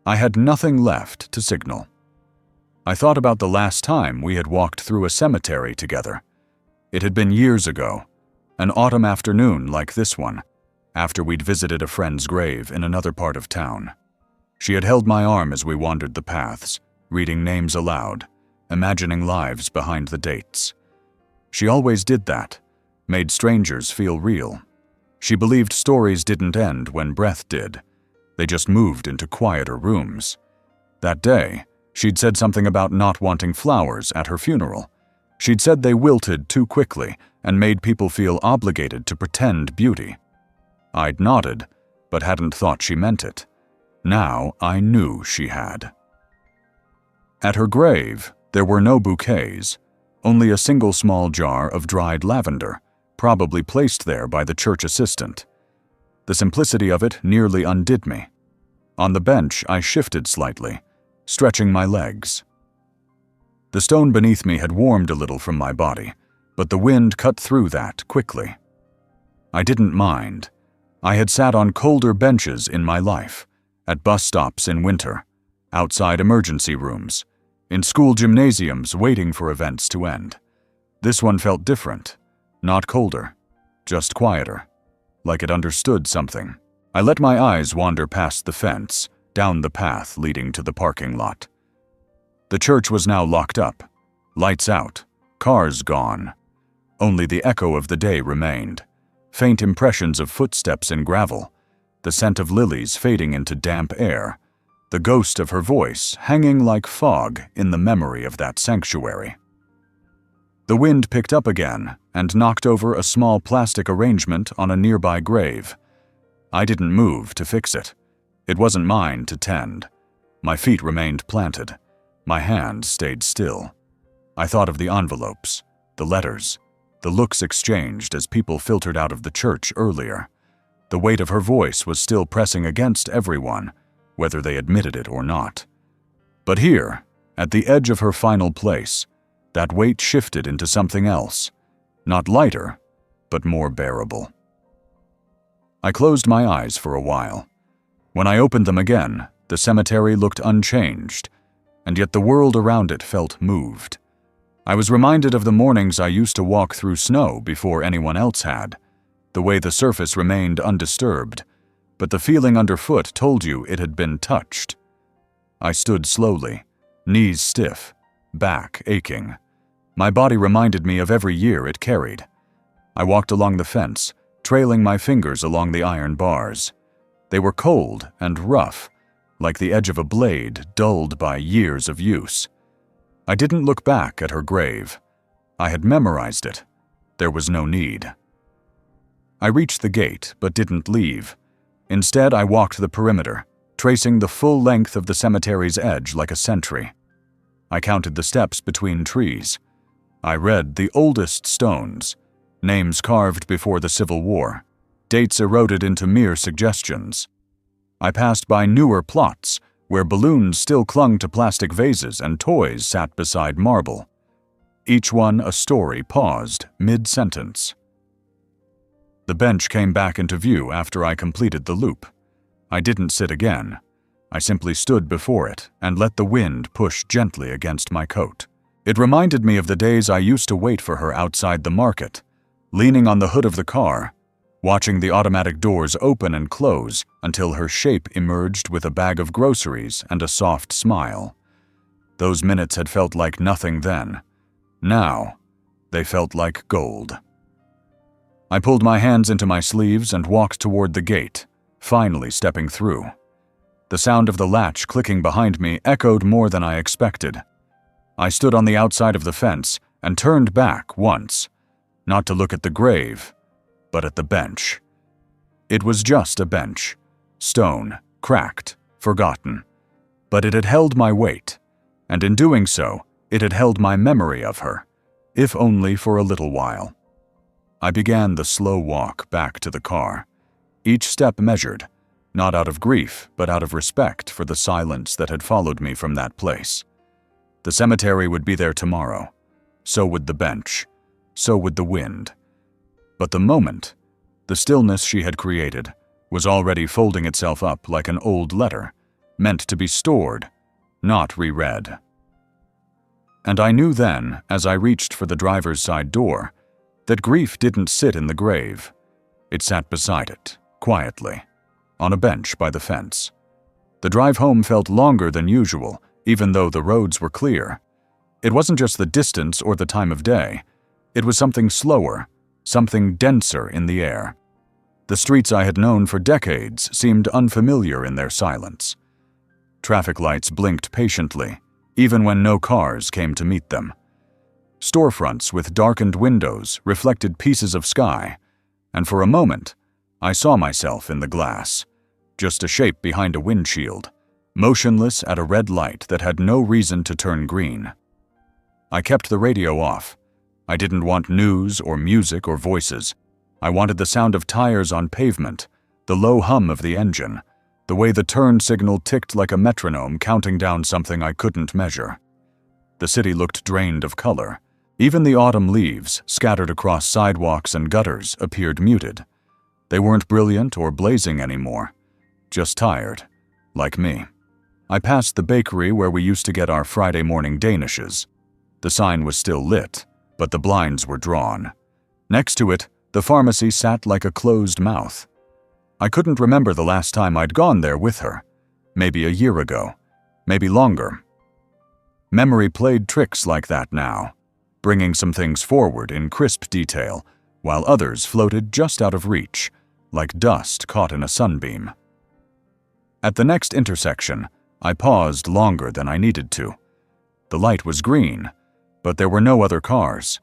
I had nothing left to signal. I thought about the last time we had walked through a cemetery together. It had been years ago, an autumn afternoon like this one, after we'd visited a friend's grave in another part of town. She had held my arm as we wandered the paths, reading names aloud, imagining lives behind the dates. She always did that, made strangers feel real. She believed stories didn't end when breath did. They just moved into quieter rooms. That day, she'd said something about not wanting flowers at her funeral. She'd said they wilted too quickly and made people feel obligated to pretend beauty. I'd nodded, but hadn't thought she meant it. Now I knew she had. At her grave, there were no bouquets, only a single small jar of dried lavender, probably placed there by the church assistant. The simplicity of it nearly undid me. On the bench, I shifted slightly, stretching my legs. The stone beneath me had warmed a little from my body, but the wind cut through that quickly. I didn't mind. I had sat on colder benches in my life, at bus stops in winter, outside emergency rooms, in school gymnasiums waiting for events to end. This one felt different, not colder, just quieter, like it understood something. I let my eyes wander past the fence, down the path leading to the parking lot. The church was now locked up, lights out, cars gone. Only the echo of the day remained, faint impressions of footsteps in gravel, the scent of lilies fading into damp air, the ghost of her voice hanging like fog in the memory of that sanctuary. The wind picked up again and knocked over a small plastic arrangement on a nearby grave. I didn't move to fix it. It wasn't mine to tend. My feet remained planted. My hand stayed still. I thought of the envelopes, the letters, the looks exchanged as people filtered out of the church earlier. The weight of her voice was still pressing against everyone, whether they admitted it or not. But here, at the edge of her final place, that weight shifted into something else, not lighter, but more bearable. I closed my eyes for a while. When I opened them again, the cemetery looked unchanged, and yet the world around it felt moved. I was reminded of the mornings I used to walk through snow before anyone else had, the way the surface remained undisturbed, but the feeling underfoot told you it had been touched. I stood slowly, knees stiff, back aching. My body reminded me of every year it carried. I walked along the fence, trailing my fingers along the iron bars. They were cold and rough, like the edge of a blade dulled by years of use. I didn't look back at her grave. I had memorized it. There was no need. I reached the gate, but didn't leave. Instead, I walked the perimeter, tracing the full length of the cemetery's edge like a sentry. I counted the steps between trees. I read the oldest stones, names carved before the Civil War, dates eroded into mere suggestions. I passed by newer plots, where balloons still clung to plastic vases and toys sat beside marble. Each one a story paused mid-sentence. The bench came back into view after I completed the loop. I didn't sit again. I simply stood before it and let the wind push gently against my coat. It reminded me of the days I used to wait for her outside the market, leaning on the hood of the car, watching the automatic doors open and close until her shape emerged with a bag of groceries and a soft smile. Those minutes had felt like nothing then. Now, they felt like gold. I pulled my hands into my sleeves and walked toward the gate, finally stepping through. The sound of the latch clicking behind me echoed more than I expected. I stood on the outside of the fence and turned back once, not to look at the grave, but at the bench. It was just a bench, stone, cracked, forgotten. But it had held my weight, and in doing so, it had held my memory of her, if only for a little while. I began the slow walk back to the car, each step measured, not out of grief, but out of respect for the silence that had followed me from that place. The cemetery would be there tomorrow. So would the bench. So would the wind. But the moment, the stillness she had created, was already folding itself up like an old letter, meant to be stored, not reread. And I knew then, as I reached for the driver's side door, that grief didn't sit in the grave. It sat beside it, quietly, on a bench by the fence. The drive home felt longer than usual, even though the roads were clear. It wasn't just the distance or the time of day. It was something slower, something denser in the air. The streets I had known for decades seemed unfamiliar in their silence. Traffic lights blinked patiently, even when no cars came to meet them. Storefronts with darkened windows reflected pieces of sky, and for a moment, I saw myself in the glass, just a shape behind a windshield, motionless at a red light that had no reason to turn green. I kept the radio off. I didn't want news or music or voices. I wanted the sound of tires on pavement, the low hum of the engine, the way the turn signal ticked like a metronome counting down something I couldn't measure. The city looked drained of color. Even the autumn leaves, scattered across sidewalks and gutters, appeared muted. They weren't brilliant or blazing anymore, just tired, like me. I passed the bakery where we used to get our Friday morning danishes. The sign was still lit, but the blinds were drawn. Next to it, the pharmacy sat like a closed mouth. I couldn't remember the last time I'd gone there with her. Maybe a year ago, maybe longer. Memory played tricks like that now, bringing some things forward in crisp detail, while others floated just out of reach, like dust caught in a sunbeam. At the next intersection, I paused longer than I needed to. The light was green, but there were no other cars.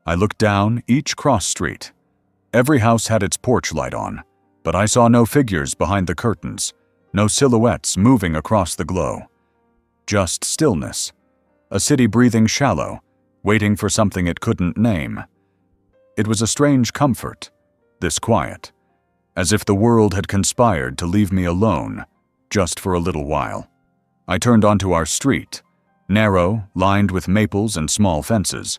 I looked down each cross street. Every house had its porch light on, but I saw no figures behind the curtains, no silhouettes moving across the glow. Just stillness, a city breathing shallow, waiting for something it couldn't name. It was a strange comfort, this quiet, as if the world had conspired to leave me alone, just for a little while. I turned onto our street, narrow, lined with maples and small fences.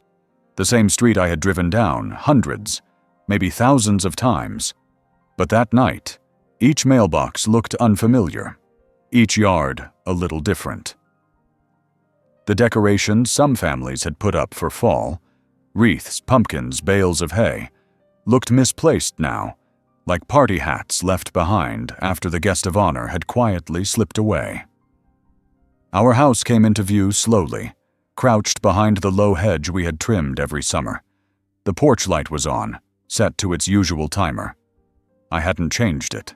The same street I had driven down hundreds, maybe thousands of times. But that night, each mailbox looked unfamiliar, each yard a little different. The decorations some families had put up for fall, wreaths, pumpkins, bales of hay, looked misplaced now, like party hats left behind after the guest of honor had quietly slipped away. Our house came into view slowly, crouched behind the low hedge we had trimmed every summer. The porch light was on, set to its usual timer. I hadn't changed it.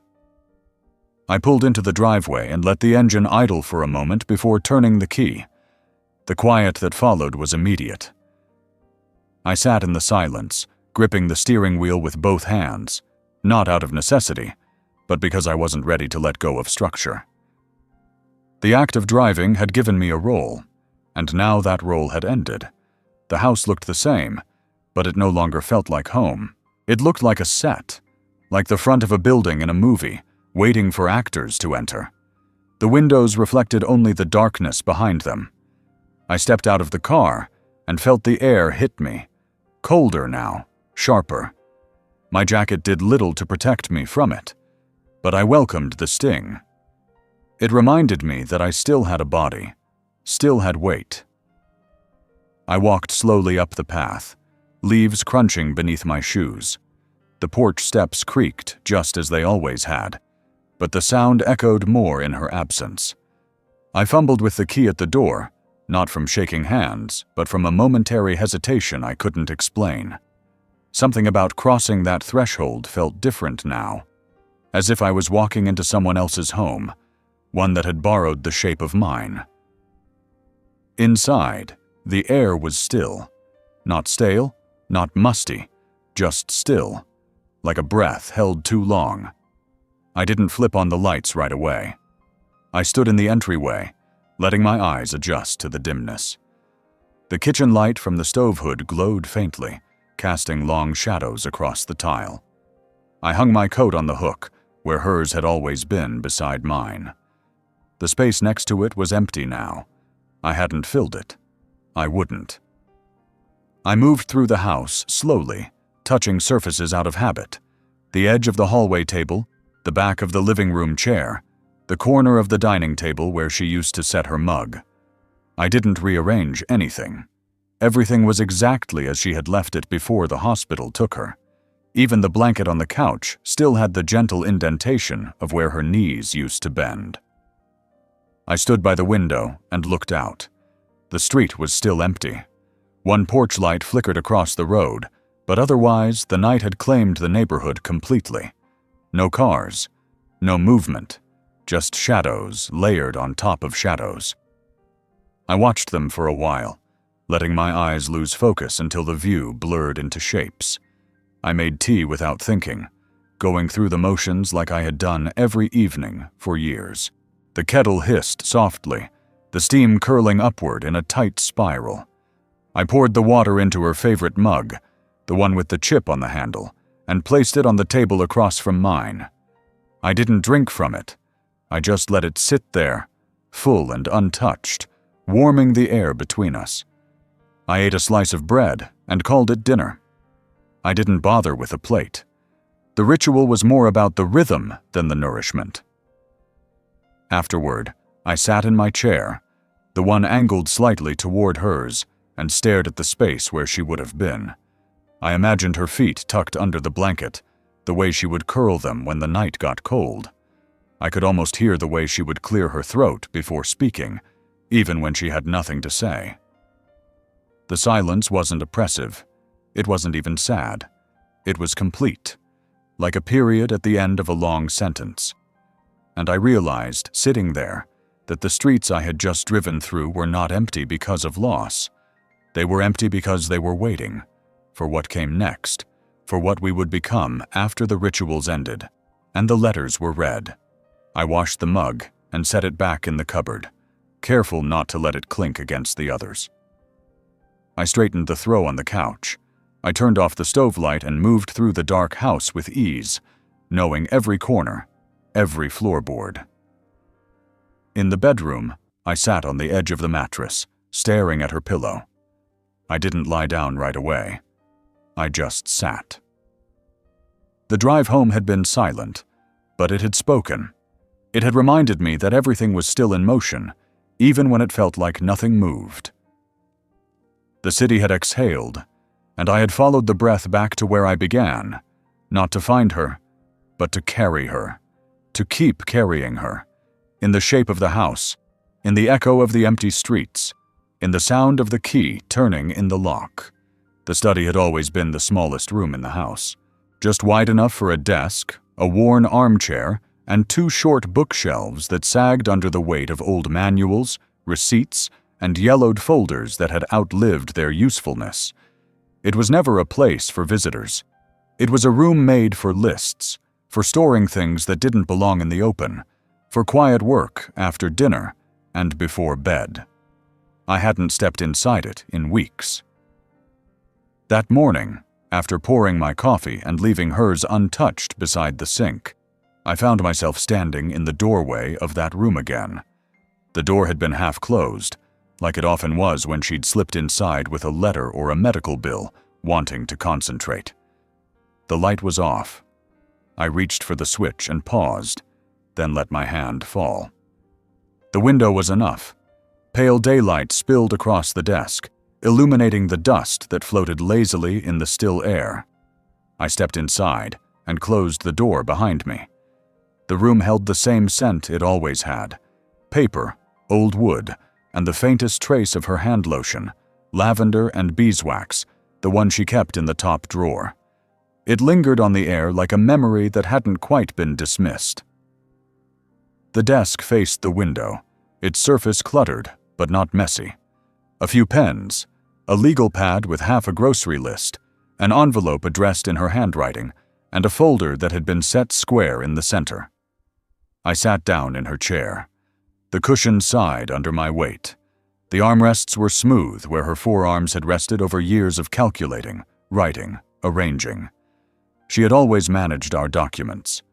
I pulled into the driveway and let the engine idle for a moment before turning the key. The quiet that followed was immediate. I sat in the silence, gripping the steering wheel with both hands, not out of necessity, but because I wasn't ready to let go of structure. The act of driving had given me a role, and now that role had ended. The house looked the same, but it no longer felt like home. It looked like a set, like the front of a building in a movie, waiting for actors to enter. The windows reflected only the darkness behind them. I stepped out of the car and felt the air hit me, colder now, sharper. My jacket did little to protect me from it, but I welcomed the sting. It reminded me that I still had a body, still had weight. I walked slowly up the path, leaves crunching beneath my shoes. The porch steps creaked just as they always had, but the sound echoed more in her absence. I fumbled with the key at the door, not from shaking hands, but from a momentary hesitation I couldn't explain. Something about crossing that threshold felt different now, as if I was walking into someone else's home, one that had borrowed the shape of mine. Inside, the air was still. Not stale, not musty, just still, like a breath held too long. I didn't flip on the lights right away. I stood in the entryway, letting my eyes adjust to the dimness. The kitchen light from the stove hood glowed faintly, casting long shadows across the tile. I hung my coat on the hook, where hers had always been beside mine. The space next to it was empty now. I hadn't filled it. I wouldn't. I moved through the house slowly, touching surfaces out of habit. The edge of the hallway table, the back of the living room chair, the corner of the dining table where she used to set her mug. I didn't rearrange anything. Everything was exactly as she had left it before the hospital took her. Even the blanket on the couch still had the gentle indentation of where her knees used to bend. I stood by the window and looked out. The street was still empty. One porch light flickered across the road, but otherwise the night had claimed the neighborhood completely. No cars, no movement, just shadows layered on top of shadows. I watched them for a while, letting my eyes lose focus until the view blurred into shapes. I made tea without thinking, going through the motions like I had done every evening for years. The kettle hissed softly, the steam curling upward in a tight spiral. I poured the water into her favorite mug, the one with the chip on the handle, and placed it on the table across from mine. I didn't drink from it. I just let it sit there, full and untouched, warming the air between us. I ate a slice of bread and called it dinner. I didn't bother with a plate. The ritual was more about the rhythm than the nourishment. Afterward, I sat in my chair, the one angled slightly toward hers, and stared at the space where she would have been. I imagined her feet tucked under the blanket, the way she would curl them when the night got cold. I could almost hear the way she would clear her throat before speaking, even when she had nothing to say. The silence wasn't oppressive. It wasn't even sad. It was complete, like a period at the end of a long sentence. And I realized, sitting there, that the streets I had just driven through were not empty because of loss. They were empty because they were waiting for what came next, for what we would become after the rituals ended, and the letters were read. I washed the mug and set it back in the cupboard, careful not to let it clink against the others. I straightened the throw on the couch. I turned off the stove light and moved through the dark house with ease, knowing every corner, every floorboard. In the bedroom, I sat on the edge of the mattress, staring at her pillow. I didn't lie down right away. I just sat. The drive home had been silent, but it had spoken. It had reminded me that everything was still in motion, even when it felt like nothing moved. The city had exhaled, and I had followed the breath back to where I began, not to find her, but to carry her, to keep carrying her, in the shape of the house, in the echo of the empty streets, in the sound of the key turning in the lock. The study had always been the smallest room in the house, just wide enough for a desk, a worn armchair, and 2 short bookshelves that sagged under the weight of old manuals, receipts, and yellowed folders that had outlived their usefulness. It was never a place for visitors. It was a room made for lists, for storing things that didn't belong in the open, for quiet work after dinner and before bed. I hadn't stepped inside it in weeks. That morning, after pouring my coffee and leaving hers untouched beside the sink, I found myself standing in the doorway of that room again. The door had been half closed, like it often was when she'd slipped inside with a letter or a medical bill, wanting to concentrate. The light was off. I reached for the switch and paused, then let my hand fall. The window was enough. Pale daylight spilled across the desk, illuminating the dust that floated lazily in the still air. I stepped inside and closed the door behind me. The room held the same scent it always had: paper, old wood, and the faintest trace of her hand lotion, lavender and beeswax, the one she kept in the top drawer. It lingered on the air like a memory that hadn't quite been dismissed. The desk faced the window, its surface cluttered but not messy. A few pens, a legal pad with half a grocery list, an envelope addressed in her handwriting, and a folder that had been set square in the center. I sat down in her chair. The cushion sighed under my weight. The armrests were smooth where her forearms had rested over years of calculating, writing, arranging. She had always managed our documents.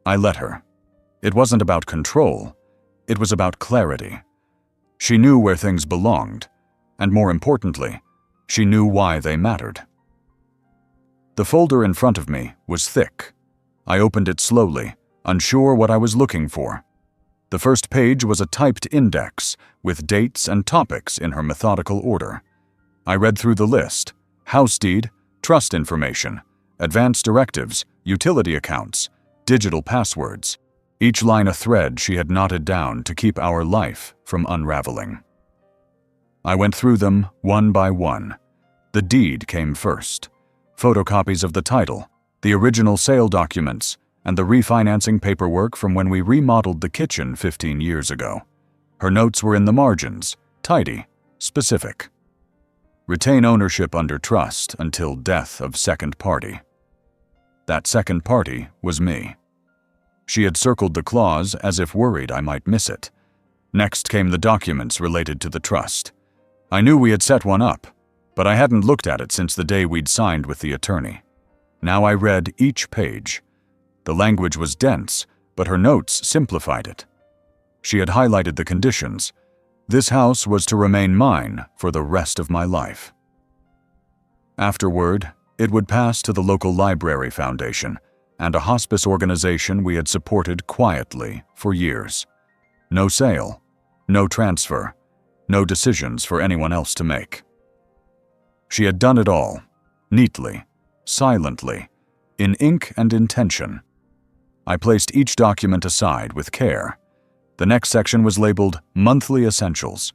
I let her. It wasn't about control. It was about clarity. She knew where things belonged, and more importantly, she knew why they mattered. The folder in front of me was thick. I opened it slowly, unsure what I was looking for. The first page was a typed index with dates and topics in her methodical order. I read through the list: house deed, trust information, advance directives, utility accounts, digital passwords, each line a thread she had knotted down to keep our life from unraveling. I went through them one by one. The deed came first. Photocopies of the title, the original sale documents, and the refinancing paperwork from when we remodeled the kitchen 15 years ago. Her notes were in the margins, tidy, specific. Retain ownership under trust until death of second party. That second party was me. She had circled the clause as if worried I might miss it. Next came the documents related to the trust. I knew we had set one up, but I hadn't looked at it since the day we'd signed with the attorney. Now I read each page. The language was dense, but her notes simplified it. She had highlighted the conditions. This house was to remain mine for the rest of my life. Afterward, it would pass to the local library foundation and a hospice organization we had supported quietly for years. No sale, no transfer, no decisions for anyone else to make. She had done it all, neatly, silently, in ink and intention. I placed each document aside with care. The next section was labeled Monthly Essentials: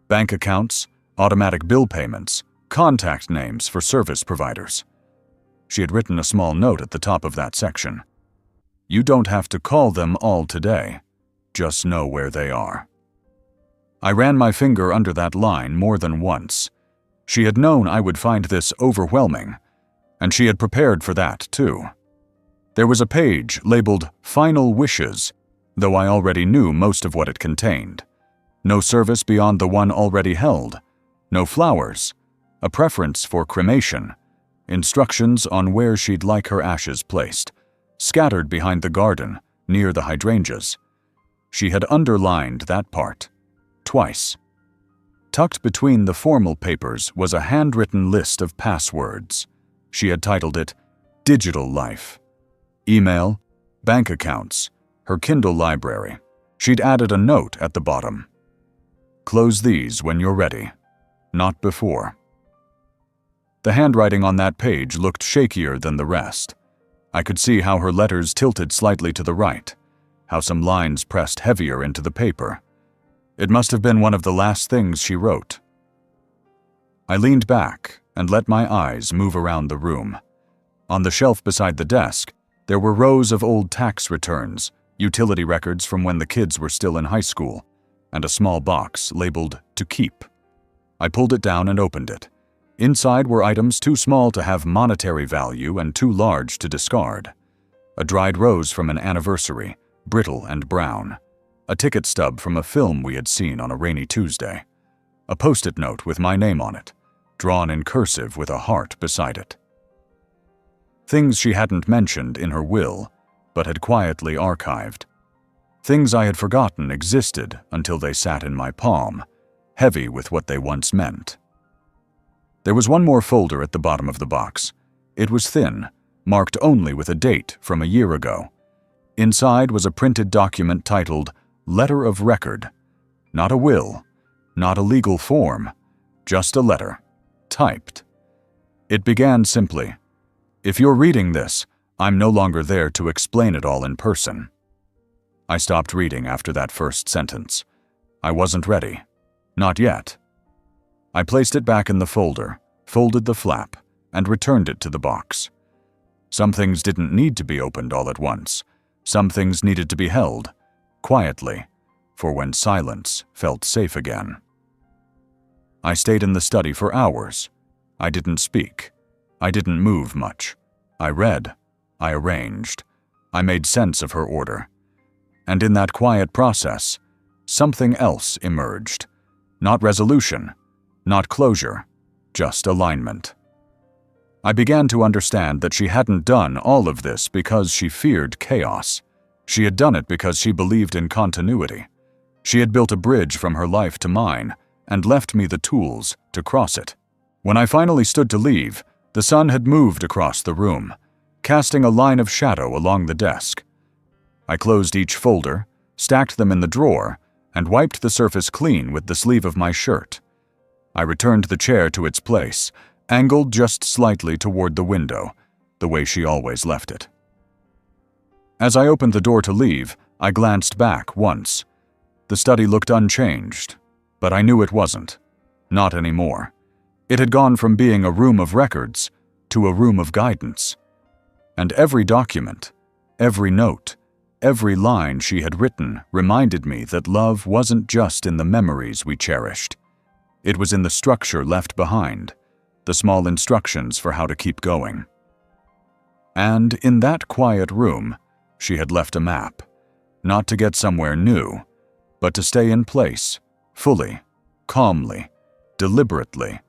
bank accounts, automatic bill payments, contact names for service providers. She had written a small note at the top of that section. You don't have to call them all today. Just know where they are. I ran my finger under that line more than once. She had known I would find this overwhelming, and she had prepared for that too. There was a page labeled Final Wishes, though I already knew most of what it contained. No service beyond the one already held. No flowers. A preference for cremation. Instructions on where she'd like her ashes placed, scattered behind the garden, near the hydrangeas. She had underlined that part, twice. Tucked between the formal papers was a handwritten list of passwords. She had titled it Digital Life. Email, bank accounts, her Kindle library. She'd added a note at the bottom. Close these when you're ready, not before. The handwriting on that page looked shakier than the rest. I could see how her letters tilted slightly to the right, how some lines pressed heavier into the paper. It must have been one of the last things she wrote. I leaned back and let my eyes move around the room. On the shelf beside the desk, there were rows of old tax returns, utility records from when the kids were still in high school, and a small box labeled To Keep. I pulled it down and opened it. Inside were items too small to have monetary value and too large to discard. A dried rose from an anniversary, brittle and brown. A ticket stub from a film we had seen on a rainy Tuesday. A post-it note with my name on it, drawn in cursive with a heart beside it. Things she hadn't mentioned in her will, but had quietly archived. Things I had forgotten existed until they sat in my palm, heavy with what they once meant. There was one more folder at the bottom of the box. It was thin, marked only with a date from a year ago. Inside was a printed document titled Letter of Record. Not a will, not a legal form, just a letter, typed. It began simply, "If you're reading this, I'm no longer there to explain it all in person." I stopped reading after that first sentence. I wasn't ready. Not yet. I placed it back in the folder, folded the flap, and returned it to the box. Some things didn't need to be opened all at once. Some things needed to be held, quietly, for when silence felt safe again. I stayed in the study for hours. I didn't speak. I didn't move much. I read. I arranged. I made sense of her order. And in that quiet process, something else emerged. Not resolution, not closure, just alignment. I began to understand that she hadn't done all of this because she feared chaos. She had done it because she believed in continuity. She had built a bridge from her life to mine and left me the tools to cross it. When I finally stood to leave, the sun had moved across the room, casting a line of shadow along the desk. I closed each folder, stacked them in the drawer, and wiped the surface clean with the sleeve of my shirt. I returned the chair to its place, angled just slightly toward the window, the way she always left it. As I opened the door to leave, I glanced back once. The study looked unchanged, but I knew it wasn't. Not anymore. It had gone from being a room of records to a room of guidance. And every document, every note, every line she had written reminded me that love wasn't just in the memories we cherished. It was in the structure left behind, the small instructions for how to keep going. And in that quiet room, she had left a map, not to get somewhere new, but to stay in place, fully, calmly, deliberately,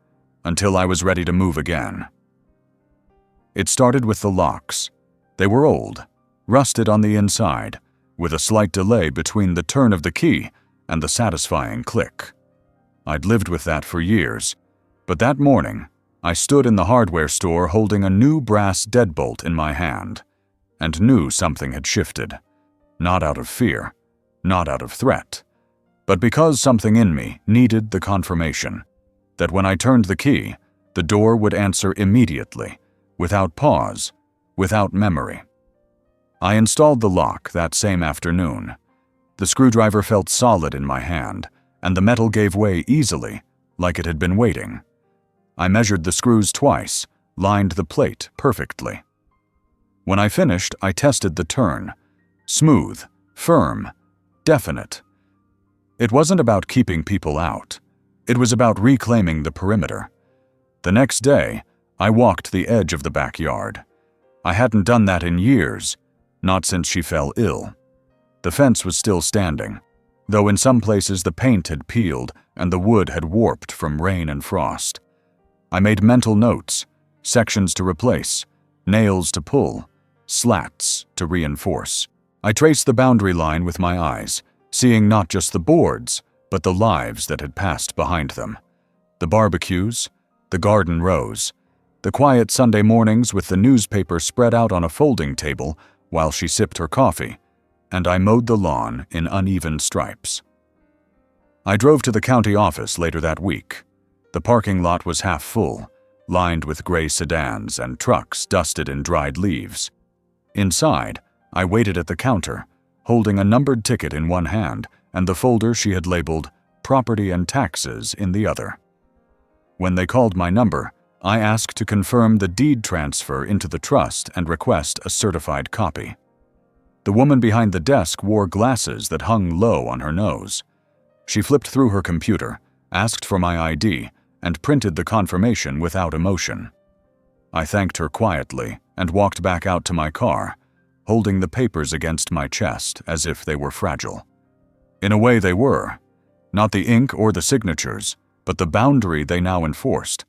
until I was ready to move again. It started with the locks. They were old, rusted on the inside, with a slight delay between the turn of the key and the satisfying click. I'd lived with that for years, but that morning, I stood in the hardware store holding a new brass deadbolt in my hand, and knew something had shifted. Not out of fear, not out of threat, but because something in me needed the confirmation that when I turned the key, the door would answer immediately, without pause, without memory. I installed the lock that same afternoon. The screwdriver felt solid in my hand, and the metal gave way easily, like it had been waiting. I measured the screws twice, lined the plate perfectly. When I finished, I tested the turn. Smooth, firm, definite. It wasn't about keeping people out. It was about reclaiming the perimeter. The next day, I walked the edge of the backyard. I hadn't done that in years, not since she fell ill. The fence was still standing, though in some places the paint had peeled and the wood had warped from rain and frost. I made mental notes, sections to replace, nails to pull, slats to reinforce. I traced the boundary line with my eyes, seeing not just the boards, but the lives that had passed behind them. The barbecues, the garden rows, the quiet Sunday mornings with the newspaper spread out on a folding table while she sipped her coffee, and I mowed the lawn in uneven stripes. I drove to the county office later that week. The parking lot was half full, lined with gray sedans and trucks dusted in dried leaves. Inside, I waited at the counter, holding a numbered ticket in one hand and the folder she had labeled Property and Taxes in the other. When they called my number, I asked to confirm the deed transfer into the trust and request a certified copy. The woman behind the desk wore glasses that hung low on her nose. She flipped through her computer, asked for my ID, and printed the confirmation without emotion. I thanked her quietly and walked back out to my car, holding the papers against my chest as if they were fragile. In a way they were. Not the ink or the signatures, but the boundary they now enforced.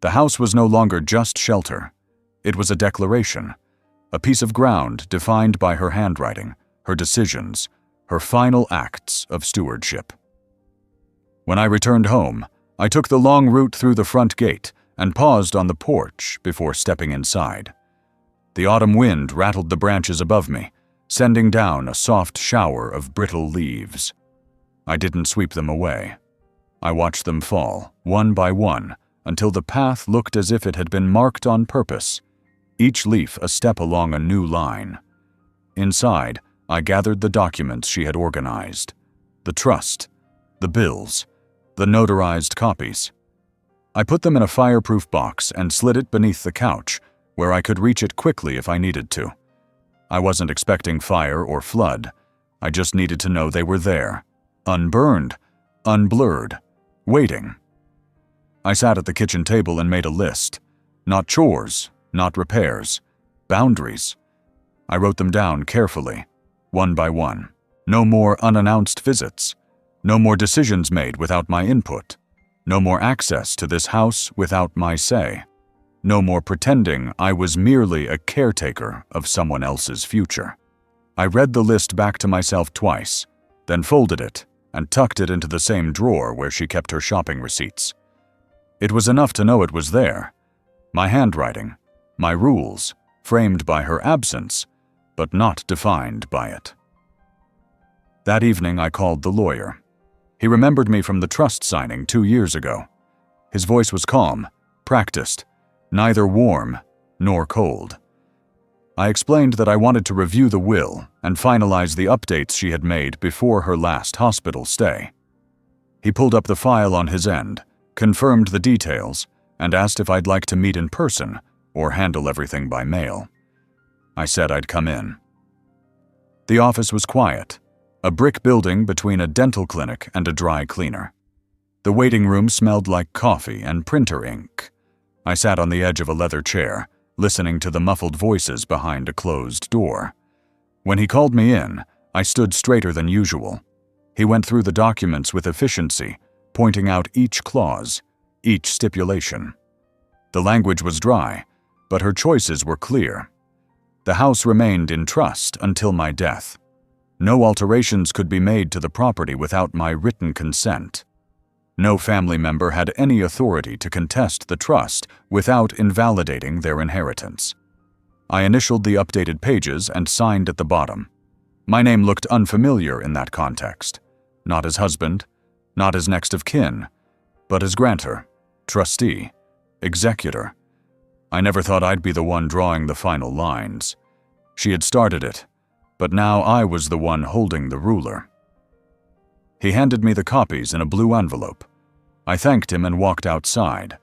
The house was no longer just shelter. It was a declaration, a piece of ground defined by her handwriting, her decisions, her final acts of stewardship. When I returned home, I took the long route through the front gate and paused on the porch before stepping inside. The autumn wind rattled the branches above me, sending down a soft shower of brittle leaves. I didn't sweep them away. I watched them fall, one by one, until the path looked as if it had been marked on purpose, each leaf a step along a new line. Inside, I gathered the documents she had organized: the trust, the bills, the notarized copies. I put them in a fireproof box and slid it beneath the couch, where I could reach it quickly if I needed to. I wasn't expecting fire or flood. I just needed to know they were there, unburned, unblurred, waiting. I sat at the kitchen table and made a list. Not chores, not repairs, boundaries. I wrote them down carefully, one by one. No more unannounced visits. No more decisions made without my input. No more access to this house without my say. No more pretending I was merely a caretaker of someone else's future. I read the list back to myself twice, then folded it and tucked it into the same drawer where she kept her shopping receipts. It was enough to know it was there. My handwriting, my rules, framed by her absence, but not defined by it. That evening I called the lawyer. He remembered me from the trust signing 2 years ago. His voice was calm, practiced, neither warm nor cold. I explained that I wanted to review the will and finalize the updates she had made before her last hospital stay. He pulled up the file on his end, confirmed the details, and asked if I'd like to meet in person or handle everything by mail. I said I'd come in. The office was quiet, a brick building between a dental clinic and a dry cleaner. The waiting room smelled like coffee and printer ink. I sat on the edge of a leather chair, listening to the muffled voices behind a closed door. When he called me in, I stood straighter than usual. He went through the documents with efficiency, pointing out each clause, each stipulation. The language was dry, but her choices were clear. The house remained in trust until my death. No alterations could be made to the property without my written consent. No family member had any authority to contest the trust without invalidating their inheritance. I initialed the updated pages and signed at the bottom. My name looked unfamiliar in that context. Not as husband, not as next of kin, but as grantor, trustee, executor. I never thought I'd be the one drawing the final lines. She had started it, but now I was the one holding the ruler. He handed me the copies in a blue envelope. I thanked him and walked outside.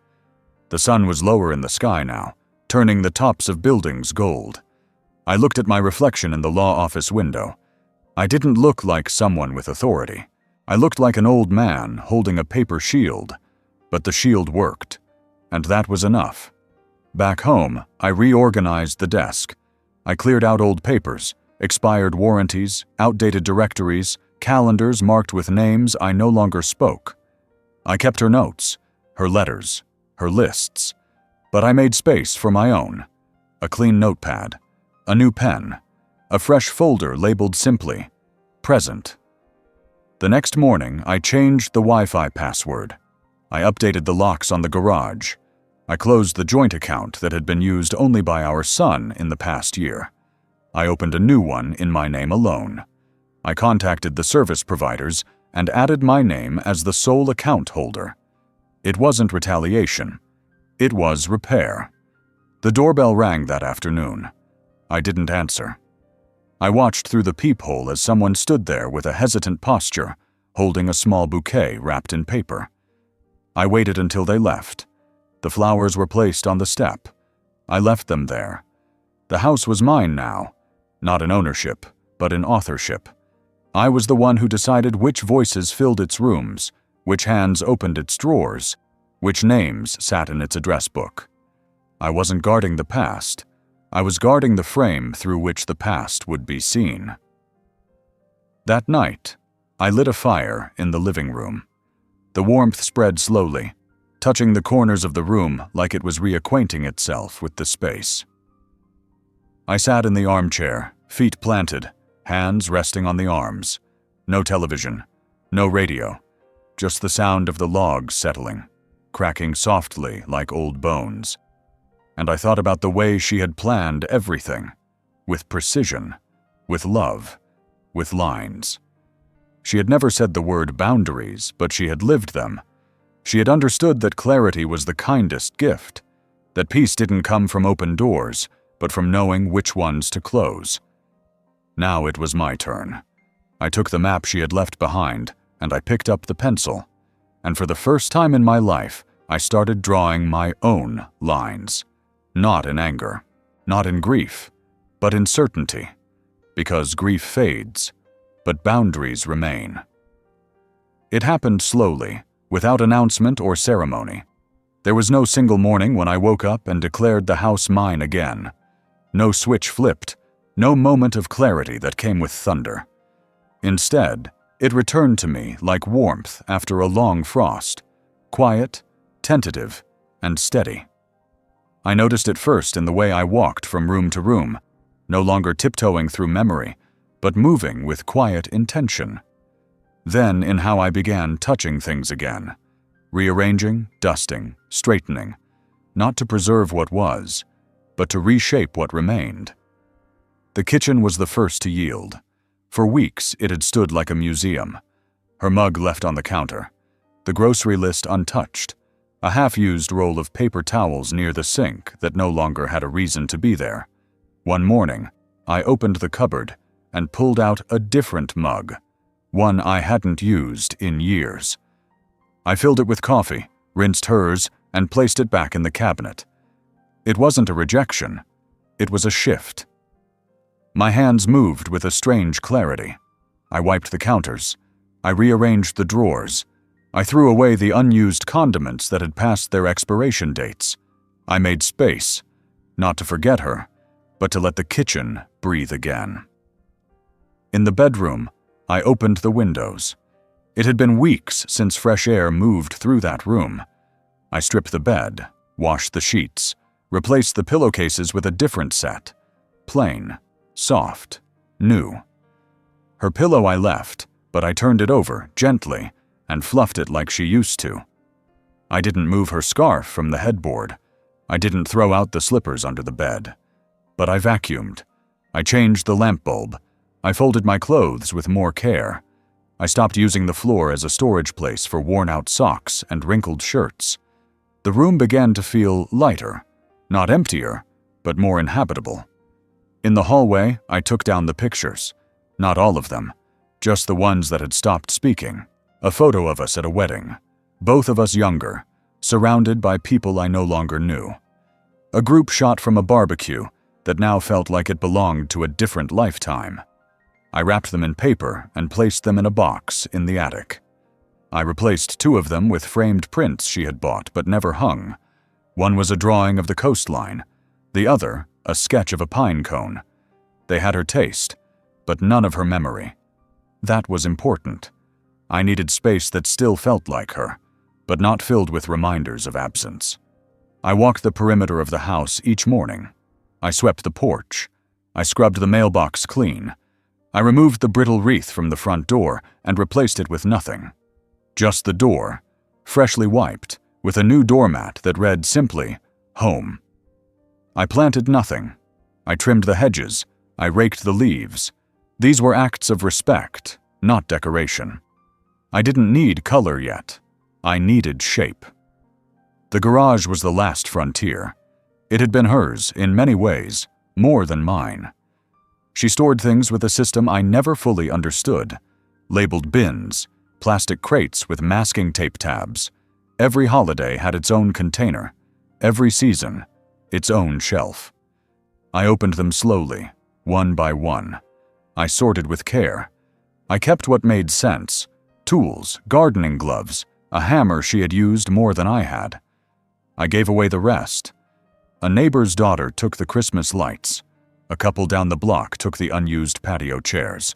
The sun was lower in the sky now, turning the tops of buildings gold. I looked at my reflection in the law office window. I didn't look like someone with authority. I looked like an old man holding a paper shield, but the shield worked, and that was enough. Back home, I reorganized the desk. I cleared out old papers, expired warranties, outdated directories, calendars marked with names I no longer spoke. I kept her notes, her letters, her lists, but I made space for my own. A clean notepad, a new pen, a fresh folder labeled simply, Present. The next morning, I changed the Wi-Fi password. I updated the locks on the garage. I closed the joint account that had been used only by our son in the past year. I opened a new one in my name alone. I contacted the service providers and added my name as the sole account holder. It wasn't retaliation. It was repair. The doorbell rang that afternoon. I didn't answer. I watched through the peephole as someone stood there with a hesitant posture, holding a small bouquet wrapped in paper. I waited until they left. The flowers were placed on the step. I left them there. The house was mine now, not in ownership, but in authorship. I was the one who decided which voices filled its rooms, which hands opened its drawers, which names sat in its address book. I wasn't guarding the past. I was guarding the frame through which the past would be seen. That night, I lit a fire in the living room. The warmth spread slowly, touching the corners of the room like it was reacquainting itself with the space. I sat in the armchair, feet planted, hands resting on the arms. No television, no radio, just the sound of the logs settling, cracking softly like old bones. And I thought about the way she had planned everything, with precision, with love, with lines. She had never said the word boundaries, but she had lived them. She had understood that clarity was the kindest gift, that peace didn't come from open doors, but from knowing which ones to close. Now it was my turn. I took the map she had left behind, and I picked up the pencil. And for the first time in my life, I started drawing my own lines. Not in anger, not in grief, but in certainty. Because grief fades, but boundaries remain. It happened slowly, without announcement or ceremony. There was no single morning when I woke up and declared the house mine again. No switch flipped, no moment of clarity that came with thunder. Instead, it returned to me like warmth after a long frost, quiet, tentative, and steady. I noticed it first in the way I walked from room to room, no longer tiptoeing through memory, but moving with quiet intention. Then in how I began touching things again, rearranging, dusting, straightening, not to preserve what was, but to reshape what remained. The kitchen was the first to yield. For weeks it had stood like a museum, her mug left on the counter, the grocery list untouched, a half-used roll of paper towels near the sink that no longer had a reason to be there. One morning, I opened the cupboard and pulled out a different mug, one I hadn't used in years. I filled it with coffee, rinsed hers, and placed it back in the cabinet. It wasn't a rejection. It was a shift. My hands moved with a strange clarity. I wiped the counters. I rearranged the drawers. I threw away the unused condiments that had passed their expiration dates. I made space, not to forget her, but to let the kitchen breathe again. In the bedroom, I opened the windows. It had been weeks since fresh air moved through that room. I stripped the bed, washed the sheets, replaced the pillowcases with a different set, plain, soft, new. Her pillow I left, but I turned it over gently and fluffed it like she used to. I didn't move her scarf from the headboard. I didn't throw out the slippers under the bed. But I vacuumed. I changed the lamp bulb. I folded my clothes with more care. I stopped using the floor as a storage place for worn-out socks and wrinkled shirts. The room began to feel lighter, not emptier, but more inhabitable. In the hallway, I took down the pictures. Not all of them, just the ones that had stopped speaking. A photo of us at a wedding, both of us younger, surrounded by people I no longer knew. A group shot from a barbecue that now felt like it belonged to a different lifetime. I wrapped them in paper and placed them in a box in the attic. I replaced 2 of them with framed prints she had bought but never hung. One was a drawing of the coastline, the other a sketch of a pine cone. They had her taste, but none of her memory. That was important. I needed space that still felt like her, but not filled with reminders of absence. I walked the perimeter of the house each morning. I swept the porch. I scrubbed the mailbox clean. I removed the brittle wreath from the front door and replaced it with nothing. Just the door, freshly wiped, with a new doormat that read simply, "Home." I planted nothing. I trimmed the hedges. I raked the leaves. These were acts of respect, not decoration. I didn't need color yet. I needed shape. The garage was the last frontier. It had been hers, in many ways, more than mine. She stored things with a system I never fully understood. Labeled bins, plastic crates with masking tape tabs. Every holiday had its own container. Every season, its own shelf. I opened them slowly, one by one. I sorted with care. I kept what made sense. Tools, gardening gloves, a hammer she had used more than I had. I gave away the rest. A neighbor's daughter took the Christmas lights. A couple down the block took the unused patio chairs.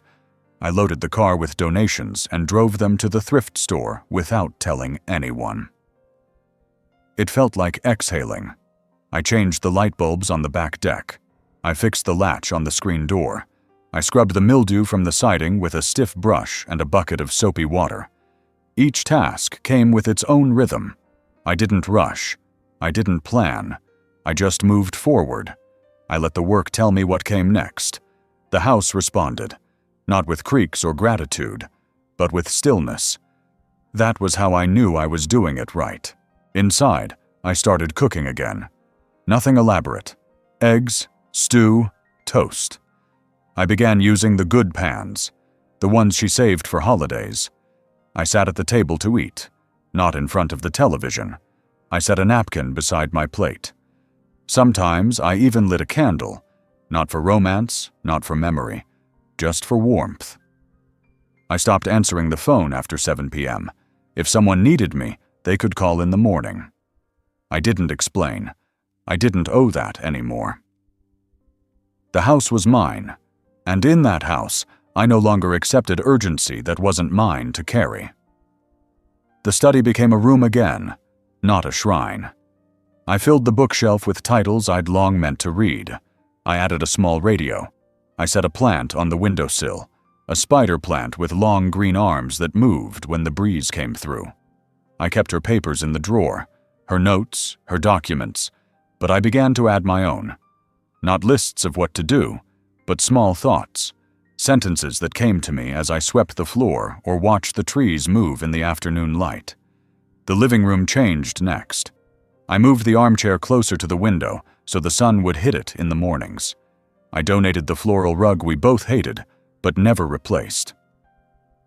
I loaded the car with donations and drove them to the thrift store without telling anyone. It felt like exhaling. I changed the light bulbs on the back deck. I fixed the latch on the screen door. I scrubbed the mildew from the siding with a stiff brush and a bucket of soapy water. Each task came with its own rhythm. I didn't rush. I didn't plan. I just moved forward. I let the work tell me what came next. The house responded, not with creaks or gratitude, but with stillness. That was how I knew I was doing it right. Inside, I started cooking again. Nothing elaborate. Eggs, stew, toast. I began using the good pans, the ones she saved for holidays. I sat at the table to eat, not in front of the television. I set a napkin beside my plate. Sometimes I even lit a candle, not for romance, not for memory, just for warmth. I stopped answering the phone after 7 p.m. If someone needed me, they could call in the morning. I didn't explain. I didn't owe that anymore. The house was mine, and in that house, I no longer accepted urgency that wasn't mine to carry. The study became a room again, not a shrine. I filled the bookshelf with titles I'd long meant to read. I added a small radio. I set a plant on the windowsill, a spider plant with long green arms that moved when the breeze came through. I kept her papers in the drawer, her notes, her documents, but I began to add my own. Not lists of what to do, but small thoughts, sentences that came to me as I swept the floor or watched the trees move in the afternoon light. The living room changed next. I moved the armchair closer to the window so the sun would hit it in the mornings. I donated the floral rug we both hated, but never replaced.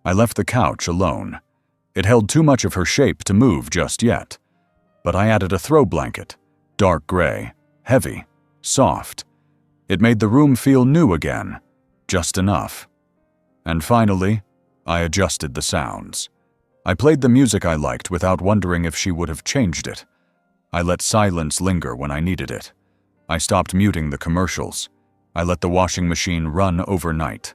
I left the couch alone. It held too much of her shape to move just yet. But I added a throw blanket, dark gray, heavy, soft. It made the room feel new again, just enough. And finally, I adjusted the sounds. I played the music I liked without wondering if she would have changed it. I let silence linger when I needed it. I stopped muting the commercials. I let the washing machine run overnight.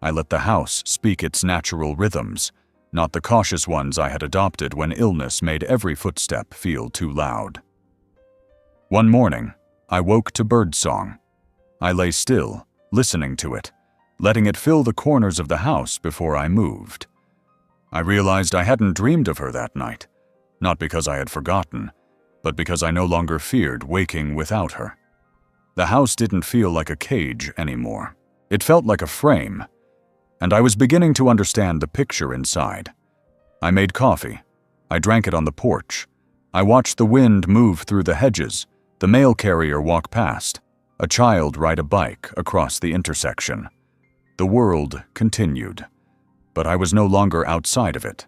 I let the house speak its natural rhythms, not the cautious ones I had adopted when illness made every footstep feel too loud. One morning, I woke to birdsong. I lay still, listening to it, letting it fill the corners of the house before I moved. I realized I hadn't dreamed of her that night, not because I had forgotten, but because I no longer feared waking without her. The house didn't feel like a cage anymore. It felt like a frame, and I was beginning to understand the picture inside. I made coffee. I drank it on the porch. I watched the wind move through the hedges, the mail carrier walk past, a child ride a bike across the intersection. The world continued, but I was no longer outside of it.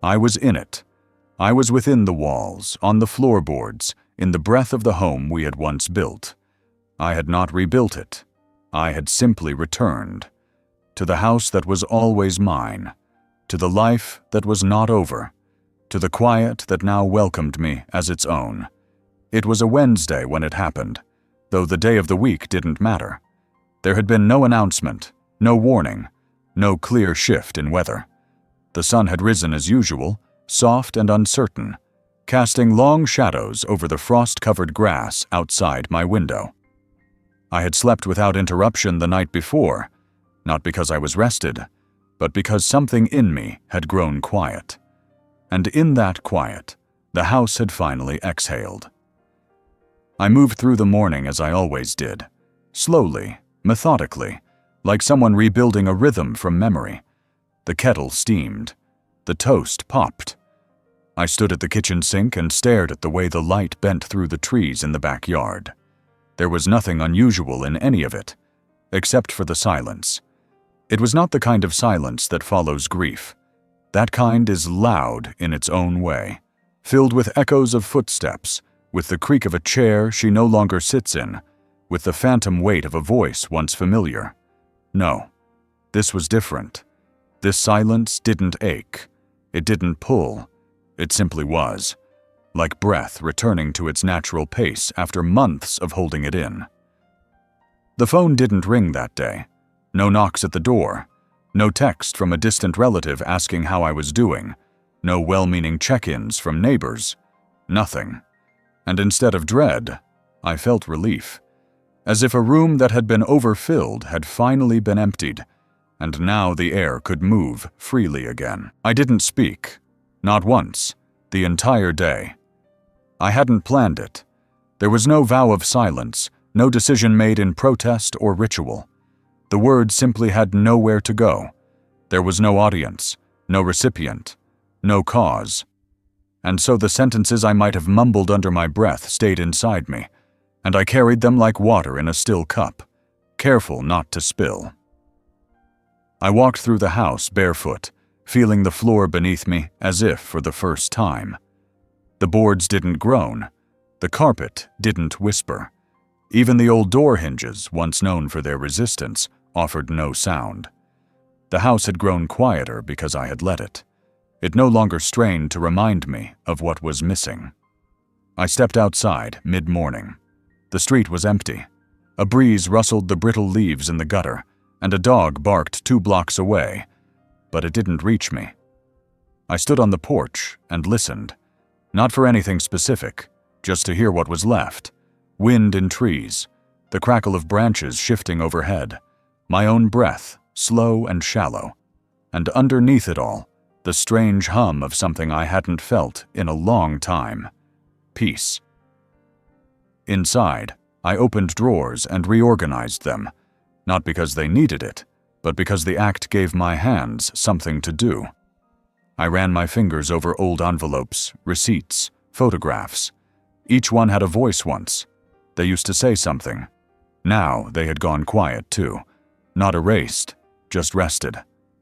I was in it. I was within the walls, on the floorboards, in the breath of the home we had once built. I had not rebuilt it. I had simply returned. To the house that was always mine. To the life that was not over. To the quiet that now welcomed me as its own. It was a Wednesday when it happened, though the day of the week didn't matter. There had been no announcement, no warning, no clear shift in weather. The sun had risen as usual, soft and uncertain, casting long shadows over the frost-covered grass outside my window. I had slept without interruption the night before, not because I was rested, but because something in me had grown quiet. And in that quiet, the house had finally exhaled. I moved through the morning as I always did, slowly, methodically, like someone rebuilding a rhythm from memory. The kettle steamed. The toast popped. I stood at the kitchen sink and stared at the way the light bent through the trees in the backyard. There was nothing unusual in any of it, except for the silence. It was not the kind of silence that follows grief. That kind is loud in its own way, filled with echoes of footsteps, with the creak of a chair she no longer sits in, with the phantom weight of a voice once familiar. No, this was different. This silence didn't ache. It didn't pull. It simply was, like breath returning to its natural pace after months of holding it in. The phone didn't ring that day. No knocks at the door. No text from a distant relative asking how I was doing. No well-meaning check-ins from neighbors. Nothing. And instead of dread, I felt relief. As if a room that had been overfilled had finally been emptied, and now the air could move freely again. I didn't speak. Not once. The entire day. I hadn't planned it. There was no vow of silence, no decision made in protest or ritual. The words simply had nowhere to go. There was no audience, no recipient, no cause. And so the sentences I might have mumbled under my breath stayed inside me, and I carried them like water in a still cup, careful not to spill. I walked through the house barefoot, feeling the floor beneath me as if for the first time. The boards didn't groan. The carpet didn't whisper. Even the old door hinges, once known for their resistance, offered no sound. The house had grown quieter because I had let it. It no longer strained to remind me of what was missing. I stepped outside mid-morning. The street was empty. A breeze rustled the brittle leaves in the gutter, and a dog barked 2 blocks away, but it didn't reach me. I stood on the porch and listened, not for anything specific, just to hear what was left. Wind in trees, the crackle of branches shifting overhead, my own breath, slow and shallow, and underneath it all, the strange hum of something I hadn't felt in a long time. Peace. Inside, I opened drawers and reorganized them, not because they needed it, but because the act gave my hands something to do. I ran my fingers over old envelopes, receipts, photographs. Each one had a voice once. They used to say something. Now they had gone quiet too. Not erased, just rested,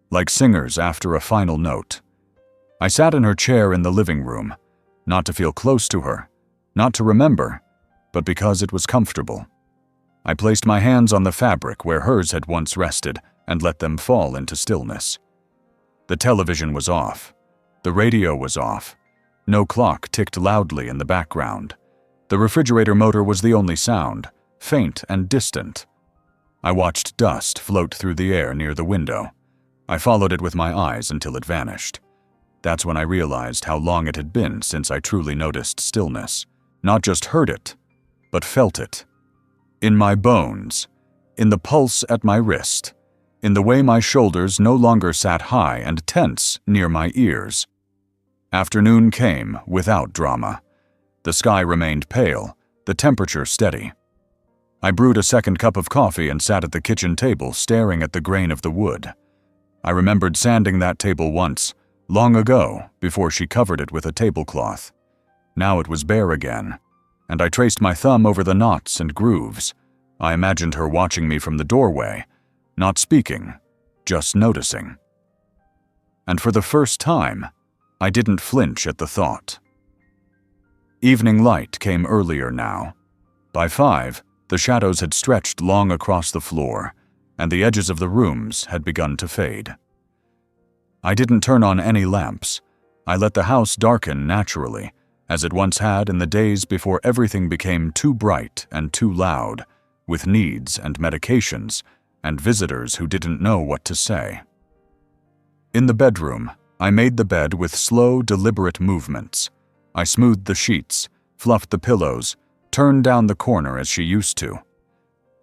like singers after a final note. I sat in her chair in the living room, not to feel close to her, not to remember, but because it was comfortable. I placed my hands on the fabric where hers had once rested and let them fall into stillness. The television was off. The radio was off. No clock ticked loudly in the background. The refrigerator motor was the only sound, faint and distant. I watched dust float through the air near the window. I followed it with my eyes until it vanished. That's when I realized how long it had been since I truly noticed stillness. Not just heard it, but felt it. In my bones, in the pulse at my wrist, in the way my shoulders no longer sat high and tense near my ears. Afternoon came without drama. The sky remained pale, the temperature steady. I brewed a second cup of coffee and sat at the kitchen table staring at the grain of the wood. I remembered sanding that table once, long ago, before she covered it with a tablecloth. Now it was bare again, and I traced my thumb over the knots and grooves. I imagined her watching me from the doorway, not speaking, just noticing. And for the first time, I didn't flinch at the thought. Evening light came earlier now. By 5, the shadows had stretched long across the floor, and the edges of the rooms had begun to fade. I didn't turn on any lamps. I let the house darken naturally, as it once had in the days before everything became too bright and too loud, with needs and medications, and visitors who didn't know what to say. In the bedroom, I made the bed with slow, deliberate movements. I smoothed the sheets, fluffed the pillows, turned down the corner as she used to.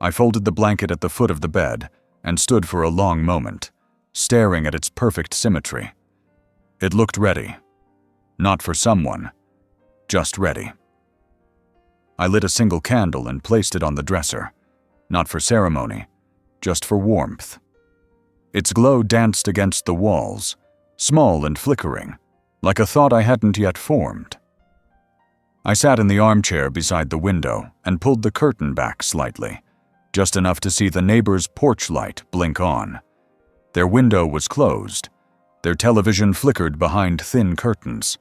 I folded the blanket at the foot of the bed and stood for a long moment, staring at its perfect symmetry. It looked ready. Not for someone, just ready. I lit a single candle and placed it on the dresser, not for ceremony, just for warmth. Its glow danced against the walls, small and flickering, like a thought I hadn't yet formed. I sat in the armchair beside the window and pulled the curtain back slightly, just enough to see the neighbor's porch light blink on. Their window was closed. Their television flickered behind thin curtains.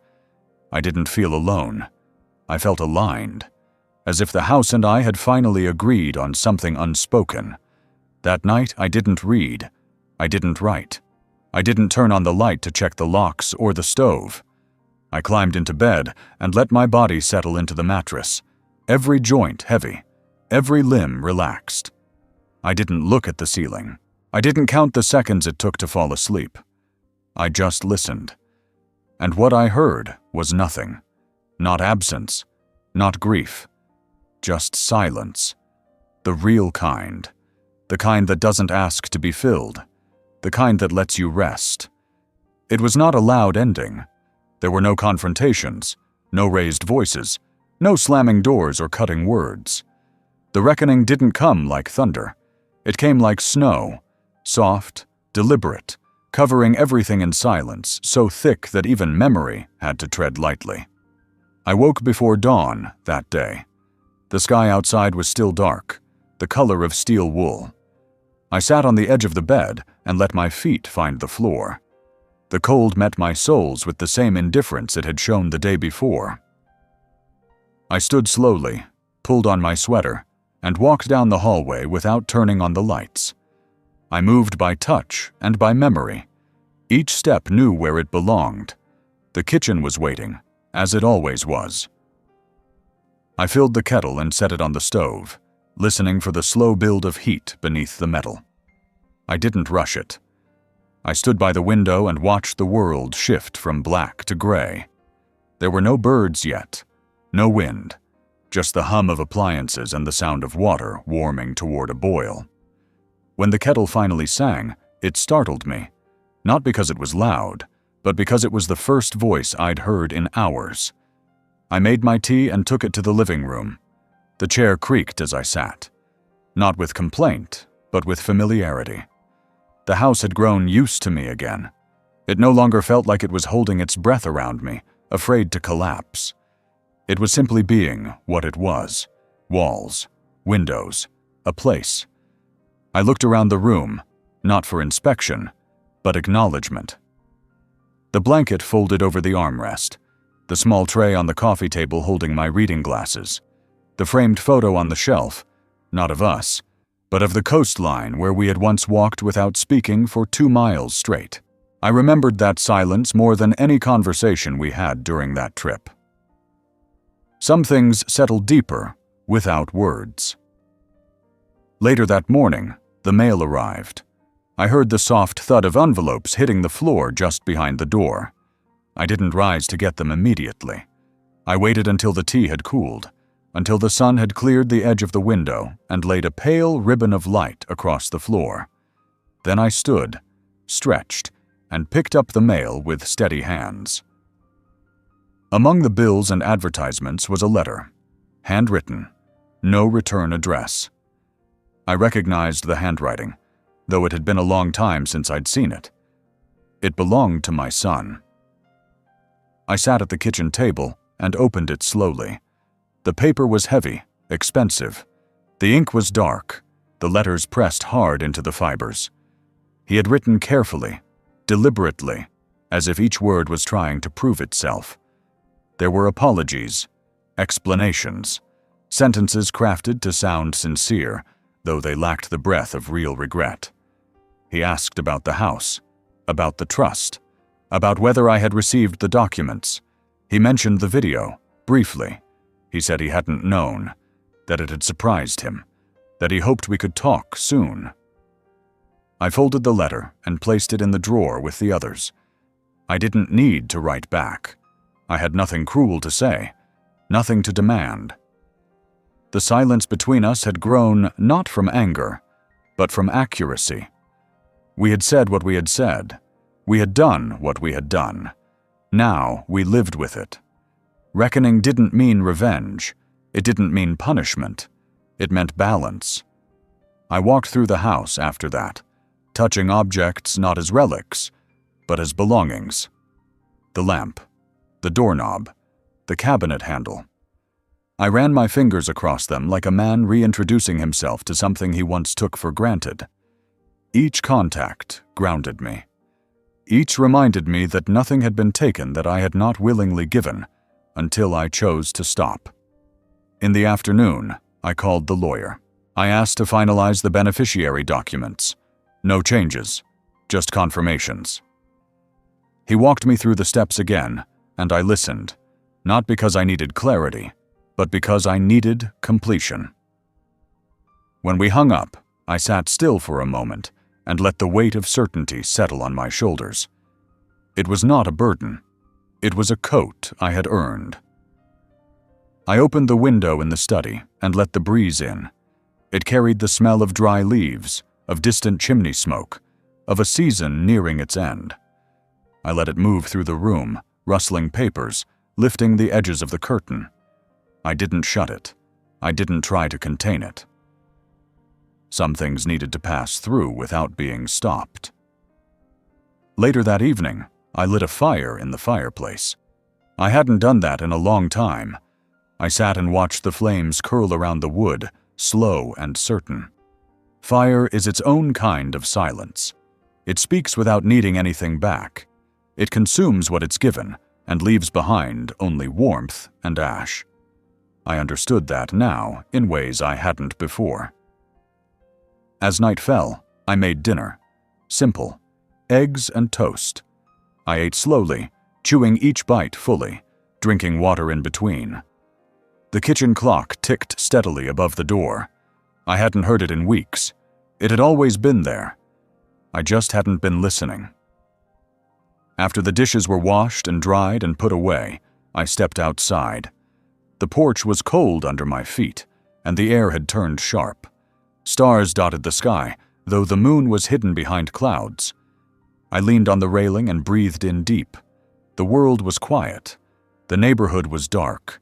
I didn't feel alone. I felt aligned, as if the house and I had finally agreed on something unspoken. That night I didn't read. I didn't write. I didn't turn on the light to check the locks or the stove. I climbed into bed and let my body settle into the mattress, every joint heavy, every limb relaxed. I didn't look at the ceiling. I didn't count the seconds it took to fall asleep. I just listened. And what I heard was nothing. Not absence, not grief, just silence. The real kind. The kind that doesn't ask to be filled. The kind that lets you rest. It was not a loud ending. There were no confrontations, no raised voices, no slamming doors or cutting words. The reckoning didn't come like thunder. It came like snow, soft, deliberate, covering everything in silence, so thick that even memory had to tread lightly. I woke before dawn that day. The sky outside was still dark, the color of steel wool. I sat on the edge of the bed and let my feet find the floor. The cold met my soles with the same indifference it had shown the day before. I stood slowly, pulled on my sweater, and walked down the hallway without turning on the lights. I moved by touch and by memory. Each step knew where it belonged. The kitchen was waiting, as it always was. I filled the kettle and set it on the stove, listening for the slow build of heat beneath the metal. I didn't rush it. I stood by the window and watched the world shift from black to gray. There were no birds yet, no wind, just the hum of appliances and the sound of water warming toward a boil. When the kettle finally sang, it startled me, not because it was loud, but because it was the first voice I'd heard in hours. I made my tea and took it to the living room. The chair creaked as I sat, not with complaint, but with familiarity. The house had grown used to me again. It no longer felt like it was holding its breath around me, afraid to collapse. It was simply being what it was: walls, windows, a place. I looked around the room, not for inspection, but acknowledgement. The blanket folded over the armrest, the small tray on the coffee table holding my reading glasses, the framed photo on the shelf, not of us, but of the coastline where we had once walked without speaking for 2 miles straight. I remembered that silence more than any conversation we had during that trip. Some things settled deeper, without words. Later that morning, the mail arrived. I heard the soft thud of envelopes hitting the floor just behind the door. I didn't rise to get them immediately. I waited until the tea had cooled, until the sun had cleared the edge of the window and laid a pale ribbon of light across the floor. Then I stood, stretched, and picked up the mail with steady hands. Among the bills and advertisements was a letter, handwritten, no return address. I recognized the handwriting, though it had been a long time since I'd seen it. It belonged to my son. I sat at the kitchen table and opened it slowly. The paper was heavy, expensive. The ink was dark, the letters pressed hard into the fibers. He had written carefully, deliberately, as if each word was trying to prove itself. There were apologies, explanations, sentences crafted to sound sincere, though they lacked the breath of real regret. He asked about the house, about the trust, about whether I had received the documents. He mentioned the video, briefly. He said he hadn't known, that it had surprised him, that he hoped we could talk soon. I folded the letter and placed it in the drawer with the others. I didn't need to write back. I had nothing cruel to say, nothing to demand. The silence between us had grown not from anger, but from accuracy. We had said what we had said. We had done what we had done. Now we lived with it. Reckoning didn't mean revenge. It didn't mean punishment. It meant balance. I walked through the house after that, touching objects not as relics, but as belongings. The lamp, the doorknob, the cabinet handle. I ran my fingers across them like a man reintroducing himself to something he once took for granted. Each contact grounded me. Each reminded me that nothing had been taken that I had not willingly given, until I chose to stop. In the afternoon, I called the lawyer. I asked to finalize the beneficiary documents. No changes, just confirmations. He walked me through the steps again, and I listened, not because I needed clarity, but because I needed completion. When we hung up, I sat still for a moment and let the weight of certainty settle on my shoulders. It was not a burden. It was a coat I had earned. I opened the window in the study and let the breeze in. It carried the smell of dry leaves, of distant chimney smoke, of a season nearing its end. I let it move through the room, rustling papers, lifting the edges of the curtain. I didn't shut it. I didn't try to contain it. Some things needed to pass through without being stopped. Later that evening, I lit a fire in the fireplace. I hadn't done that in a long time. I sat and watched the flames curl around the wood, slow and certain. Fire is its own kind of silence. It speaks without needing anything back. It consumes what it's given and leaves behind only warmth and ash. I understood that now in ways I hadn't before. As night fell, I made dinner. Simple. Eggs and toast. I ate slowly, chewing each bite fully, drinking water in between. The kitchen clock ticked steadily above the door. I hadn't heard it in weeks. It had always been there. I just hadn't been listening. After the dishes were washed and dried and put away, I stepped outside. The porch was cold under my feet, and the air had turned sharp. Stars dotted the sky, though the moon was hidden behind clouds. I leaned on the railing and breathed in deep. The world was quiet. The neighborhood was dark.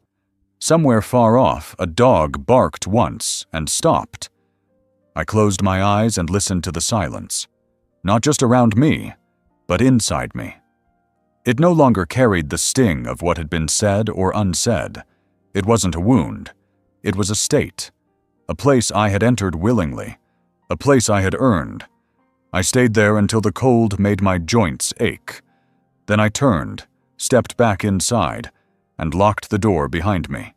Somewhere far off, a dog barked once and stopped. I closed my eyes and listened to the silence. Not just around me, but inside me. It no longer carried the sting of what had been said or unsaid. It wasn't a wound. It was a state. A place I had entered willingly. A place I had earned. I stayed there until the cold made my joints ache. Then I turned, stepped back inside, and locked the door behind me.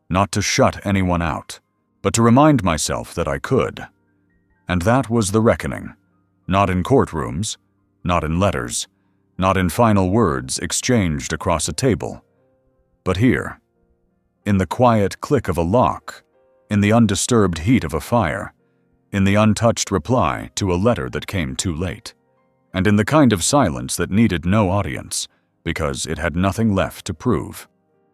Not to shut anyone out, but to remind myself that I could. And that was the reckoning. Not in courtrooms, not in letters, not in final words exchanged across a table, but here, in the quiet click of a lock, in the undisturbed heat of a fire, in the untouched reply to a letter that came too late, and in the kind of silence that needed no audience because it had nothing left to prove.